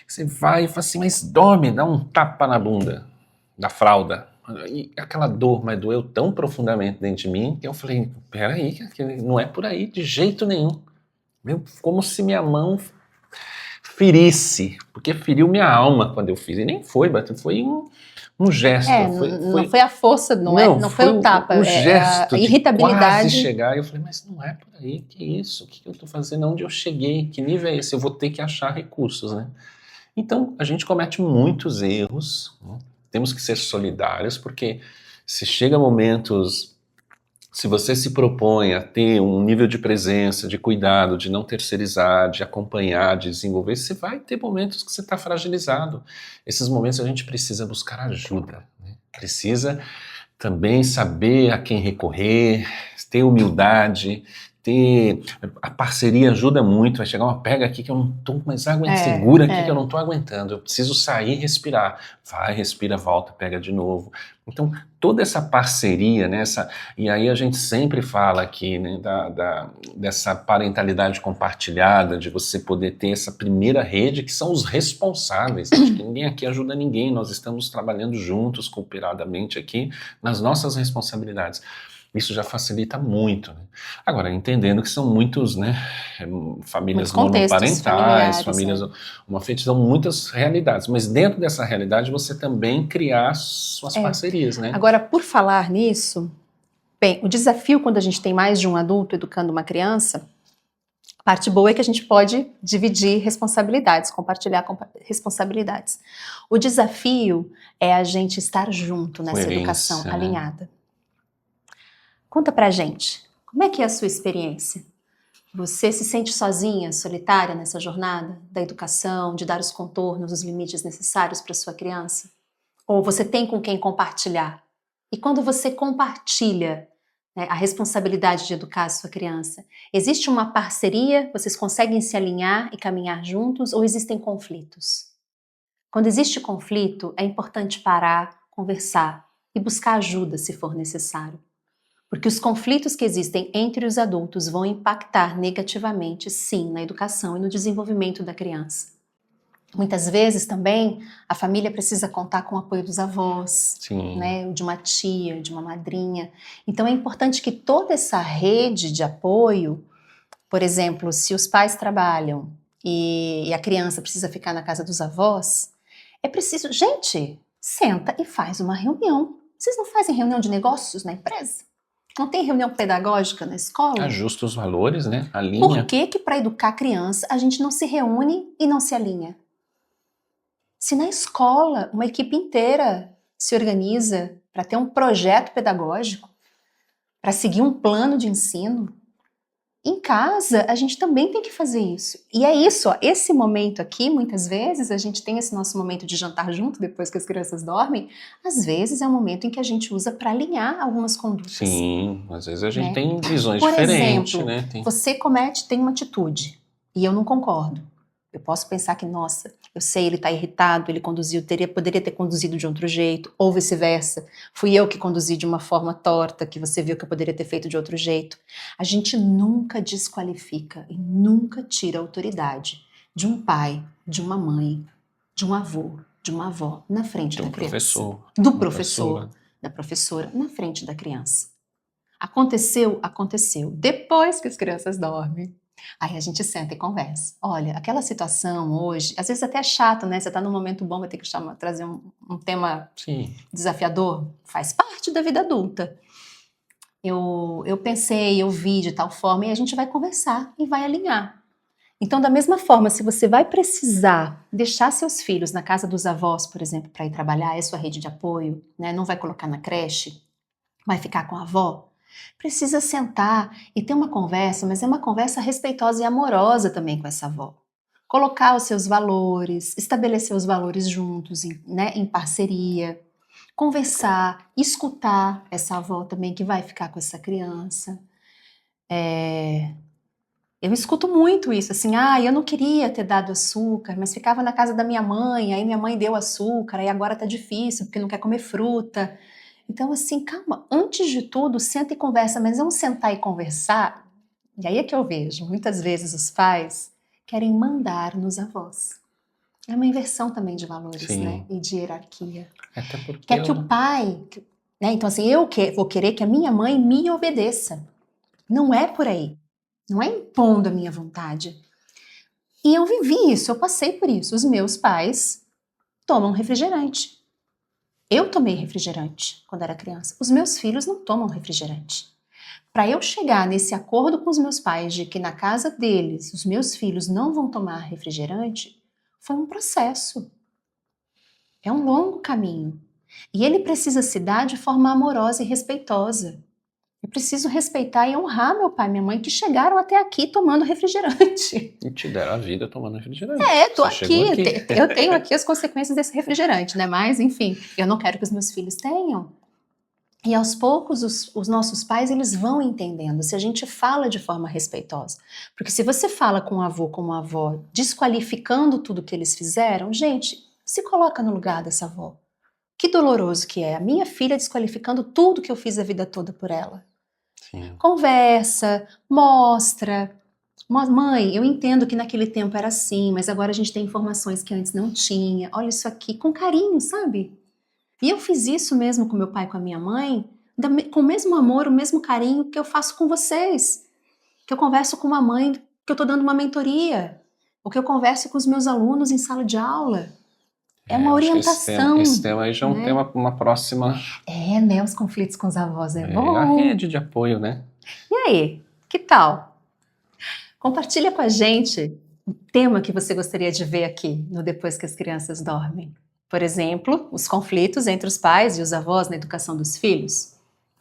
Você vai e fala assim, mas dorme, dá um tapa na bunda da fralda. E aquela dor, mas doeu tão profundamente dentro de mim, que eu falei, peraí, que não é por aí de jeito nenhum. Como se minha mão ferisse, porque feriu minha alma quando eu fiz. E nem foi, foi um gesto. Não foi a força, não foi o tapa. Um gesto a irritabilidade. De quase chegar. E eu falei, mas não é por aí, que isso? O que eu tô fazendo? Onde eu cheguei? Que nível é esse? Eu vou ter que achar recursos, né? Então, a gente comete muitos erros, né? Temos que ser solidários, porque se chega momentos, se você se propõe a ter um nível de presença, de cuidado, de não terceirizar, de acompanhar, de desenvolver, você vai ter momentos que você está fragilizado. Esses momentos a gente precisa buscar ajuda, né? Precisa também saber a quem recorrer, ter humildade, A parceria ajuda muito, vai chegar uma pega aqui que eu não tô mais aguentando, segura aqui que eu não tô aguentando, eu preciso sair e respirar. Vai, respira, volta, pega de novo. Então, toda essa parceria, né, e aí a gente sempre fala aqui, né, dessa parentalidade compartilhada, de você poder ter essa primeira rede, que são os responsáveis. Acho que ninguém aqui ajuda ninguém, nós estamos trabalhando juntos, cooperadamente aqui, nas nossas responsabilidades. Isso já facilita muito, né? Agora, entendendo que são muitos, né, famílias monoparentais, famílias, são muitas realidades, mas dentro dessa realidade você também criar suas parcerias, né? Agora, por falar nisso, bem, o desafio quando a gente tem mais de um adulto educando uma criança, a parte boa é que a gente pode dividir responsabilidades, compartilhar responsabilidades. O desafio é a gente estar junto nessa educação alinhada. Conta pra gente, como é que é a sua experiência? Você se sente sozinha, solitária nessa jornada da educação, de dar os contornos, os limites necessários para sua criança? Ou você tem com quem compartilhar? E quando você compartilha, né, a responsabilidade de educar a sua criança, existe uma parceria? Vocês conseguem se alinhar e caminhar juntos? Ou existem conflitos? Quando existe conflito, é importante parar, conversar e buscar ajuda se for necessário. Porque os conflitos que existem entre os adultos vão impactar negativamente, sim, na educação e no desenvolvimento da criança. Muitas vezes também a família precisa contar com o apoio dos avós, né, de uma tia, de uma madrinha. Então é importante que toda essa rede de apoio, por exemplo, se os pais trabalham e a criança precisa ficar na casa dos avós, é preciso, gente, senta e faz uma reunião. Vocês não fazem reunião de negócios na empresa? Não tem reunião pedagógica na escola? Ajusta os valores, né? Alinha. Por que para educar a criança a gente não se reúne e não se alinha? Se na escola uma equipe inteira se organiza para ter um projeto pedagógico, para seguir um plano de ensino, em casa a gente também tem que fazer isso. E é isso, ó, esse momento aqui, muitas vezes, a gente tem esse nosso momento de jantar junto depois que as crianças dormem, às vezes é um momento em que a gente usa para alinhar algumas condutas. Sim, às vezes a gente tem visões diferentes. Por exemplo, você tem uma atitude e eu não concordo. Eu posso pensar que, nossa, eu sei, ele está irritado, ele poderia ter conduzido de outro jeito, ou vice-versa. Fui eu que conduzi de uma forma torta, que você viu que eu poderia ter feito de outro jeito. A gente nunca desqualifica e nunca tira a autoridade de um pai, de uma mãe, de um avô, de uma avó na frente da criança. Do professor, da professora na frente da criança. Aconteceu, aconteceu. Depois que as crianças dormem, aí a gente senta e conversa. Olha, aquela situação hoje, às vezes até é chato, né? Você tá num momento bom, vai ter que trazer um tema desafiador. Faz parte da vida adulta. Eu pensei, eu vi de tal forma, e a gente vai conversar e vai alinhar. Então, da mesma forma, se você vai precisar deixar seus filhos na casa dos avós, por exemplo, para ir trabalhar, é sua rede de apoio, né? Não vai colocar na creche, vai ficar com a avó, precisa sentar e ter uma conversa, mas é uma conversa respeitosa e amorosa também com essa avó. Colocar os seus valores, estabelecer os valores juntos, né, em parceria, conversar, escutar essa avó também que vai ficar com essa criança. Eu escuto muito isso, assim, eu não queria ter dado açúcar, mas ficava na casa da minha mãe, aí minha mãe deu açúcar, aí agora tá difícil porque não quer comer fruta. Então, assim, calma, antes de tudo, senta e conversa, mas vamos sentar e conversar. E aí é que eu vejo, muitas vezes os pais querem mandar nos avós. É uma inversão também de valores, né? E de hierarquia. Até porque quer que o pai, né? Então, assim, vou querer que a minha mãe me obedeça. Não é por aí. Não é impondo a minha vontade. E eu vivi isso, eu passei por isso. Os meus pais tomam refrigerante. Eu tomei refrigerante quando era criança. Os meus filhos não tomam refrigerante. Para eu chegar nesse acordo com os meus pais de que na casa deles os meus filhos não vão tomar refrigerante, foi um processo. É um longo caminho. E ele precisa se dar de forma amorosa e respeitosa. Eu preciso respeitar e honrar meu pai e minha mãe que chegaram até aqui tomando refrigerante. E te deram a vida tomando refrigerante. Tô aqui. Eu tenho aqui as consequências desse refrigerante, né? Mas, enfim, eu não quero que os meus filhos tenham. E aos poucos os nossos pais eles vão entendendo se a gente fala de forma respeitosa. Porque se você fala com o avô, com a avó, desqualificando tudo que eles fizeram, gente, se coloca no lugar dessa avó. Que doloroso que é. A minha filha desqualificando tudo que eu fiz a vida toda por ela. Sim. Conversa, mostra. Mãe, eu entendo que naquele tempo era assim, mas agora a gente tem informações que antes não tinha. Olha isso aqui, com carinho, sabe? E eu fiz isso mesmo com meu pai e com a minha mãe, com o mesmo amor, o mesmo carinho que eu faço com vocês. Que eu converso com uma mãe, que eu estou dando uma mentoria. Ou que eu converso com os meus alunos em sala de aula. É uma orientação. Esse tema aí já é um tema para uma próxima. Né? Os conflitos com os avós é bom. A rede de apoio, né? E aí, que tal? Compartilha com a gente o tema que você gostaria de ver aqui no Depois que as Crianças Dormem. Por exemplo, os conflitos entre os pais e os avós na educação dos filhos.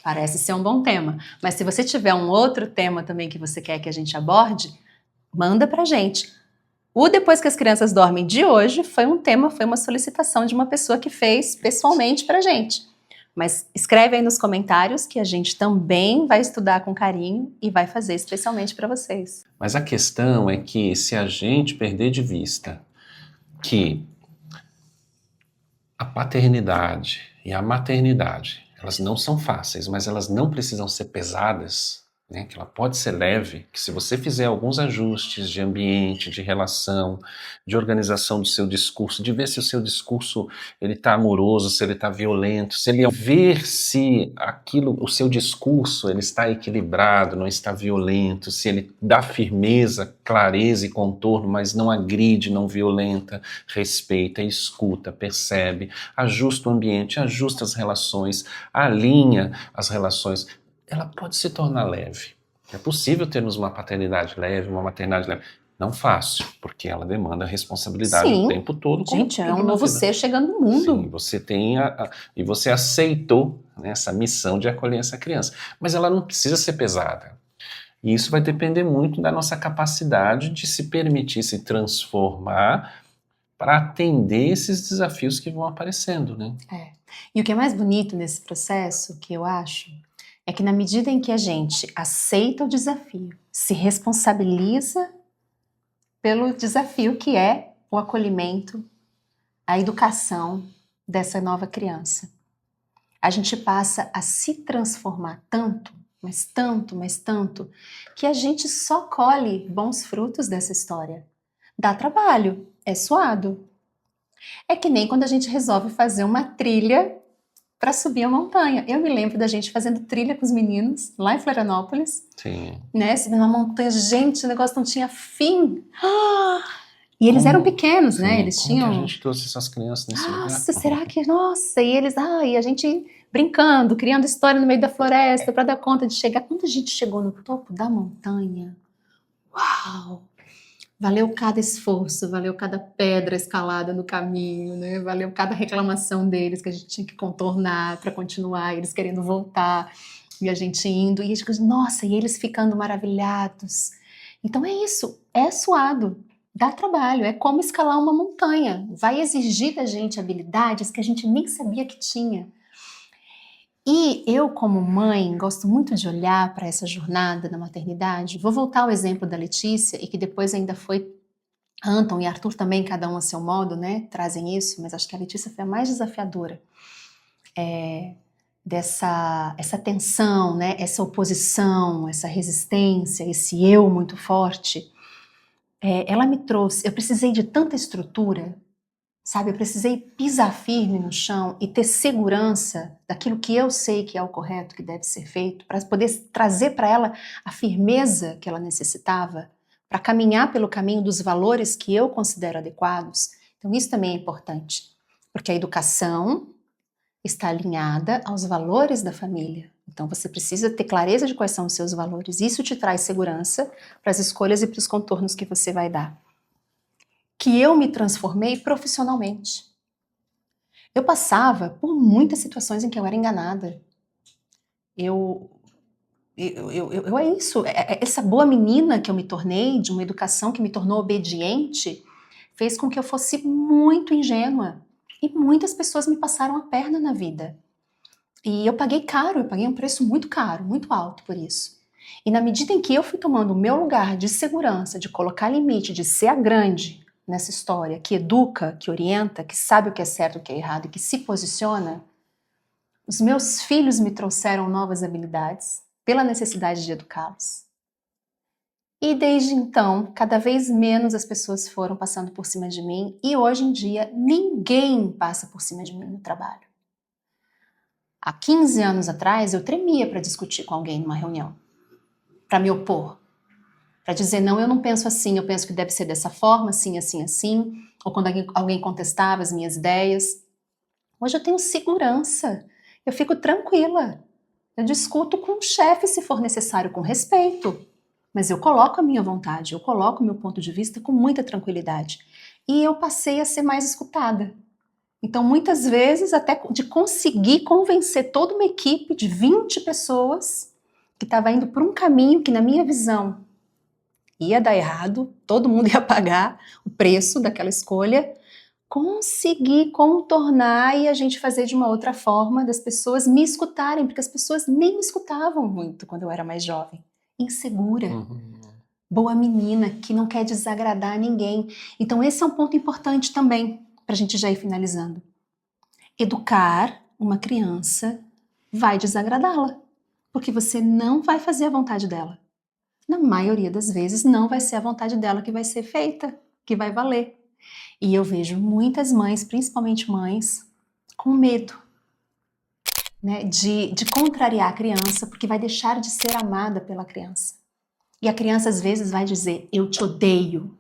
Parece ser um bom tema, mas se você tiver um outro tema também que você quer que a gente aborde, manda pra gente. O Depois que as Crianças Dormem de hoje foi uma solicitação de uma pessoa que fez pessoalmente pra gente. Mas escreve aí nos comentários que a gente também vai estudar com carinho e vai fazer especialmente para vocês. Mas a questão é que se a gente perder de vista que a paternidade e a maternidade, elas não são fáceis, mas elas não precisam ser pesadas, né? Que ela pode ser leve, que se você fizer alguns ajustes de ambiente, de relação, de organização do seu discurso, de ver se o seu discurso ele está amoroso, se ele está violento, se ele ver se o seu discurso ele está equilibrado, não está violento, se ele dá firmeza, clareza e contorno, mas não agride, não violenta, respeita, escuta, percebe, ajusta o ambiente, ajusta as relações, alinha as relações, ela pode se tornar leve. É possível termos uma paternidade leve, uma maternidade leve. Não fácil, porque ela demanda responsabilidade o tempo todo. Gente, é um novo ser chegando no mundo. Sim, você tem e você aceitou, né, essa missão de acolher essa criança. Mas ela não precisa ser pesada. E isso vai depender muito da nossa capacidade de se permitir se transformar para atender esses desafios que vão aparecendo, né? E o que é mais bonito nesse processo, que eu acho, é que na medida em que a gente aceita o desafio, se responsabiliza pelo desafio que é o acolhimento, a educação dessa nova criança, a gente passa a se transformar tanto, mas tanto, mas tanto, que a gente só colhe bons frutos dessa história. Dá trabalho, é suado. É que nem quando a gente resolve fazer uma trilha para subir a montanha. Eu me lembro da gente fazendo trilha com os meninos lá em Florianópolis. Sim. Né? Subir uma montanha, gente, o negócio não tinha fim. E eles eram pequenos, né? Eles tinham. Como que a gente trouxe essas crianças nesse lugar? Nossa, será que. Nossa, e eles. E a gente brincando, criando história no meio da floresta para dar conta de chegar. Quando a gente chegou no topo da montanha, uau! Valeu cada esforço, valeu cada pedra escalada no caminho, né? Valeu cada reclamação deles que a gente tinha que contornar para continuar, eles querendo voltar e a gente indo, e a gente, nossa, e eles ficando maravilhados. Então é isso, é suado, dá trabalho, é como escalar uma montanha, vai exigir da gente habilidades que a gente nem sabia que tinha. E eu, como mãe, gosto muito de olhar para essa jornada da maternidade. Vou voltar ao exemplo da Letícia, e que depois ainda foi Anton e Arthur também, cada um a seu modo, né, trazem isso, mas acho que a Letícia foi a mais desafiadora. Essa tensão, né, essa oposição, essa resistência, esse eu muito forte. Ela me trouxe, eu precisei de tanta estrutura, sabe, eu precisei pisar firme no chão e ter segurança daquilo que eu sei que é o correto, que deve ser feito, para poder trazer para ela a firmeza que ela necessitava, para caminhar pelo caminho dos valores que eu considero adequados. Então isso também é importante, porque a educação está alinhada aos valores da família. Então você precisa ter clareza de quais são os seus valores. Isso te traz segurança para as escolhas e para os contornos que você vai dar. Que eu me transformei profissionalmente. Eu passava por muitas situações em que eu era enganada. É isso, essa boa menina que eu me tornei, de uma educação que me tornou obediente, fez com que eu fosse muito ingênua. E muitas pessoas me passaram a perna na vida. E eu paguei caro, eu paguei um preço muito caro, muito alto por isso. E na medida em que eu fui tomando o meu lugar de segurança, de colocar limite, de ser a grande nessa história, que educa, que orienta, que sabe o que é certo, o que é errado e que se posiciona, os meus filhos me trouxeram novas habilidades pela necessidade de educá-los. E desde então, cada vez menos as pessoas foram passando por cima de mim e hoje em dia ninguém passa por cima de mim no trabalho. Há 15 anos atrás eu tremia para discutir com alguém numa reunião, para me opor, para dizer não, eu não penso assim, eu penso que deve ser dessa forma, assim, assim, assim, ou quando alguém contestava as minhas ideias. Hoje eu tenho segurança, eu fico tranquila, eu discuto com o chefe se for necessário, com respeito. Mas eu coloco a minha vontade, eu coloco o meu ponto de vista com muita tranquilidade. E eu passei a ser mais escutada. Então, muitas vezes, até de conseguir convencer toda uma equipe de 20 pessoas que estava indo por um caminho que, na minha visão, ia dar errado, todo mundo ia pagar o preço daquela escolha, conseguir contornar e a gente fazer de uma outra forma, das pessoas me escutarem, porque as pessoas nem me escutavam muito quando eu era mais jovem. Insegura, boa menina, que não quer desagradar ninguém. Então esse é um ponto importante também, para a gente já ir finalizando. Educar uma criança vai desagradá-la, porque você não vai fazer a vontade dela. Na maioria das vezes não vai ser a vontade dela que vai ser feita, que vai valer. E eu vejo muitas mães, principalmente mães, com medo, né, de contrariar a criança, porque vai deixar de ser amada pela criança. E a criança às vezes vai dizer, eu te odeio.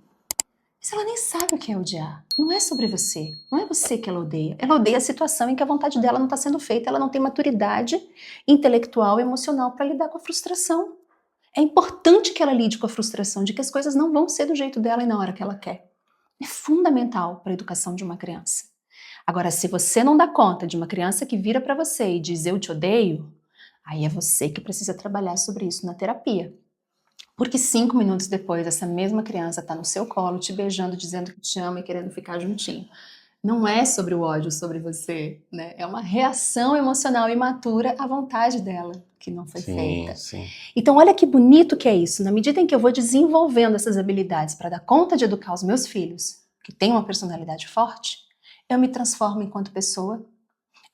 Mas ela nem sabe o que é odiar. Não é sobre você. Não é você que ela odeia. Ela odeia a situação em que a vontade dela não está sendo feita. Ela não tem maturidade intelectual e emocional para lidar com a frustração. É importante que ela lide com a frustração de que as coisas não vão ser do jeito dela e na hora que ela quer. É fundamental para a educação de uma criança. Agora, se você não dá conta de uma criança que vira para você e diz eu te odeio, aí é você que precisa trabalhar sobre isso na terapia. Porque 5 minutos depois, essa mesma criança está no seu colo, te beijando, dizendo que te ama e querendo ficar juntinho. Não é sobre o ódio sobre você, né? É uma reação emocional imatura à vontade dela, que não foi feita. Sim. Então, olha que bonito que é isso. Na medida em que eu vou desenvolvendo essas habilidades para dar conta de educar os meus filhos, que têm uma personalidade forte, eu me transformo enquanto pessoa,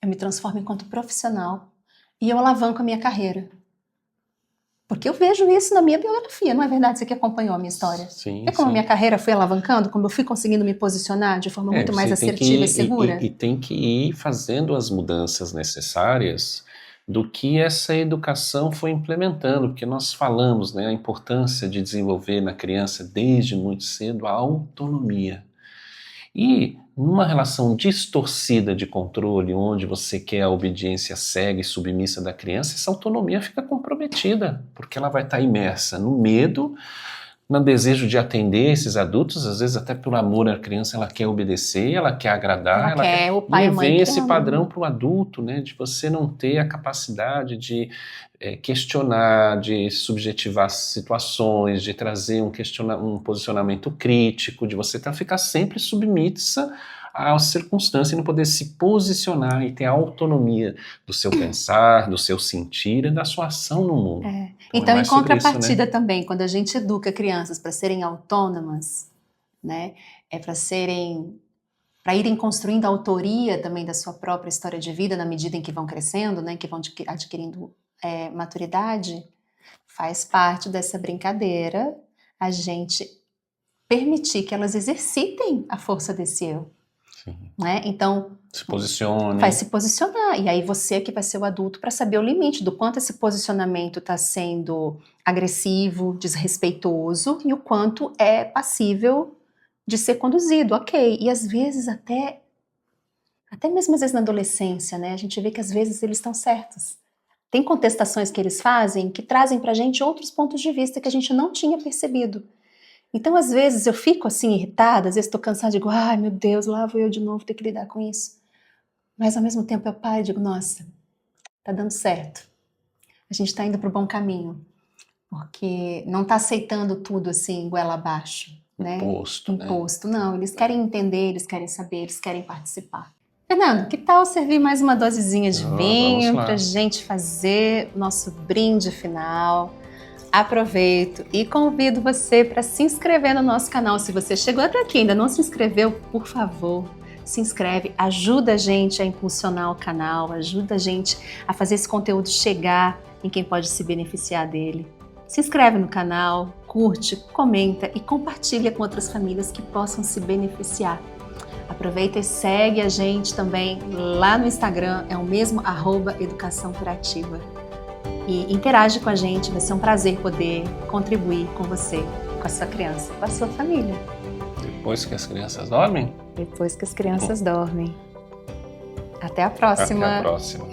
eu me transformo enquanto profissional e eu alavanco a minha carreira. Porque eu vejo isso na minha biografia, não é verdade? Você que acompanhou a minha história. Sim, Vê como a sim. minha carreira foi alavancando, como eu fui conseguindo me posicionar de forma muito mais Você tem que assertiva e ir- segura? e tem que ir fazendo as mudanças necessárias do que essa educação foi implementando, porque nós falamos, né, a importância de desenvolver na criança desde muito cedo a autonomia. E numa relação distorcida de controle, onde você quer a obediência cega e submissa da criança, essa autonomia fica comprometida, porque ela vai estar imersa no medo, no desejo de atender esses adultos, às vezes até por amor à criança ela quer obedecer, ela quer agradar, Ela quer o pai e e a mãe vem que esse amam. padrão para o adulto, né, de você não ter a capacidade de questionar, de subjetivar situações, de trazer um posicionamento crítico, de você ficar sempre submissa à circunstância e não poder se posicionar e ter a autonomia do seu pensar, do seu sentir e da sua ação no mundo. Então, em mais sobre isso, contrapartida também, quando a gente educa crianças para serem autônomas, né, para irem construindo a autoria também da sua própria história de vida na medida em que vão crescendo, né, que vão adquirindo maturidade, faz parte dessa brincadeira a gente permitir que elas exercitem a força desse eu. Sim. Né? Então, se posicione. Vai se posicionar, e aí você é que vai ser o adulto para saber o limite do quanto esse posicionamento está sendo agressivo, desrespeitoso, e o quanto é passível de ser conduzido, ok. E às vezes até mesmo às vezes na adolescência, né, a gente vê que às vezes eles estão certos. Tem contestações que eles fazem que trazem pra gente outros pontos de vista que a gente não tinha percebido. Então, às vezes, eu fico assim, irritada, às vezes estou cansada, digo, ai meu Deus, lá vou eu de novo ter que lidar com isso. Mas ao mesmo tempo eu paro e digo, nossa, tá dando certo. A gente tá indo pro bom caminho. Porque não tá aceitando tudo assim, goela abaixo. Né? Imposto. Não, eles querem entender, eles querem saber, eles querem participar. Fernando, que tal servir mais uma dosezinha de vinho vamos lá. para a gente fazer o nosso brinde final? Aproveito e convido você para se inscrever no nosso canal. Se você chegou até aqui e ainda não se inscreveu, por favor, se inscreve. Ajuda a gente a impulsionar o canal, ajuda a gente a fazer esse conteúdo chegar em quem pode se beneficiar dele. Se inscreve no canal, curte, comenta e compartilha com outras famílias que possam se beneficiar. Aproveita e segue a gente também lá no Instagram, é o mesmo @educação curativa. E interage com a gente, vai ser um prazer poder contribuir com você, com a sua criança, com a sua família. Depois que as crianças dormem? Depois que as crianças dormem. Até a próxima! Até a próxima.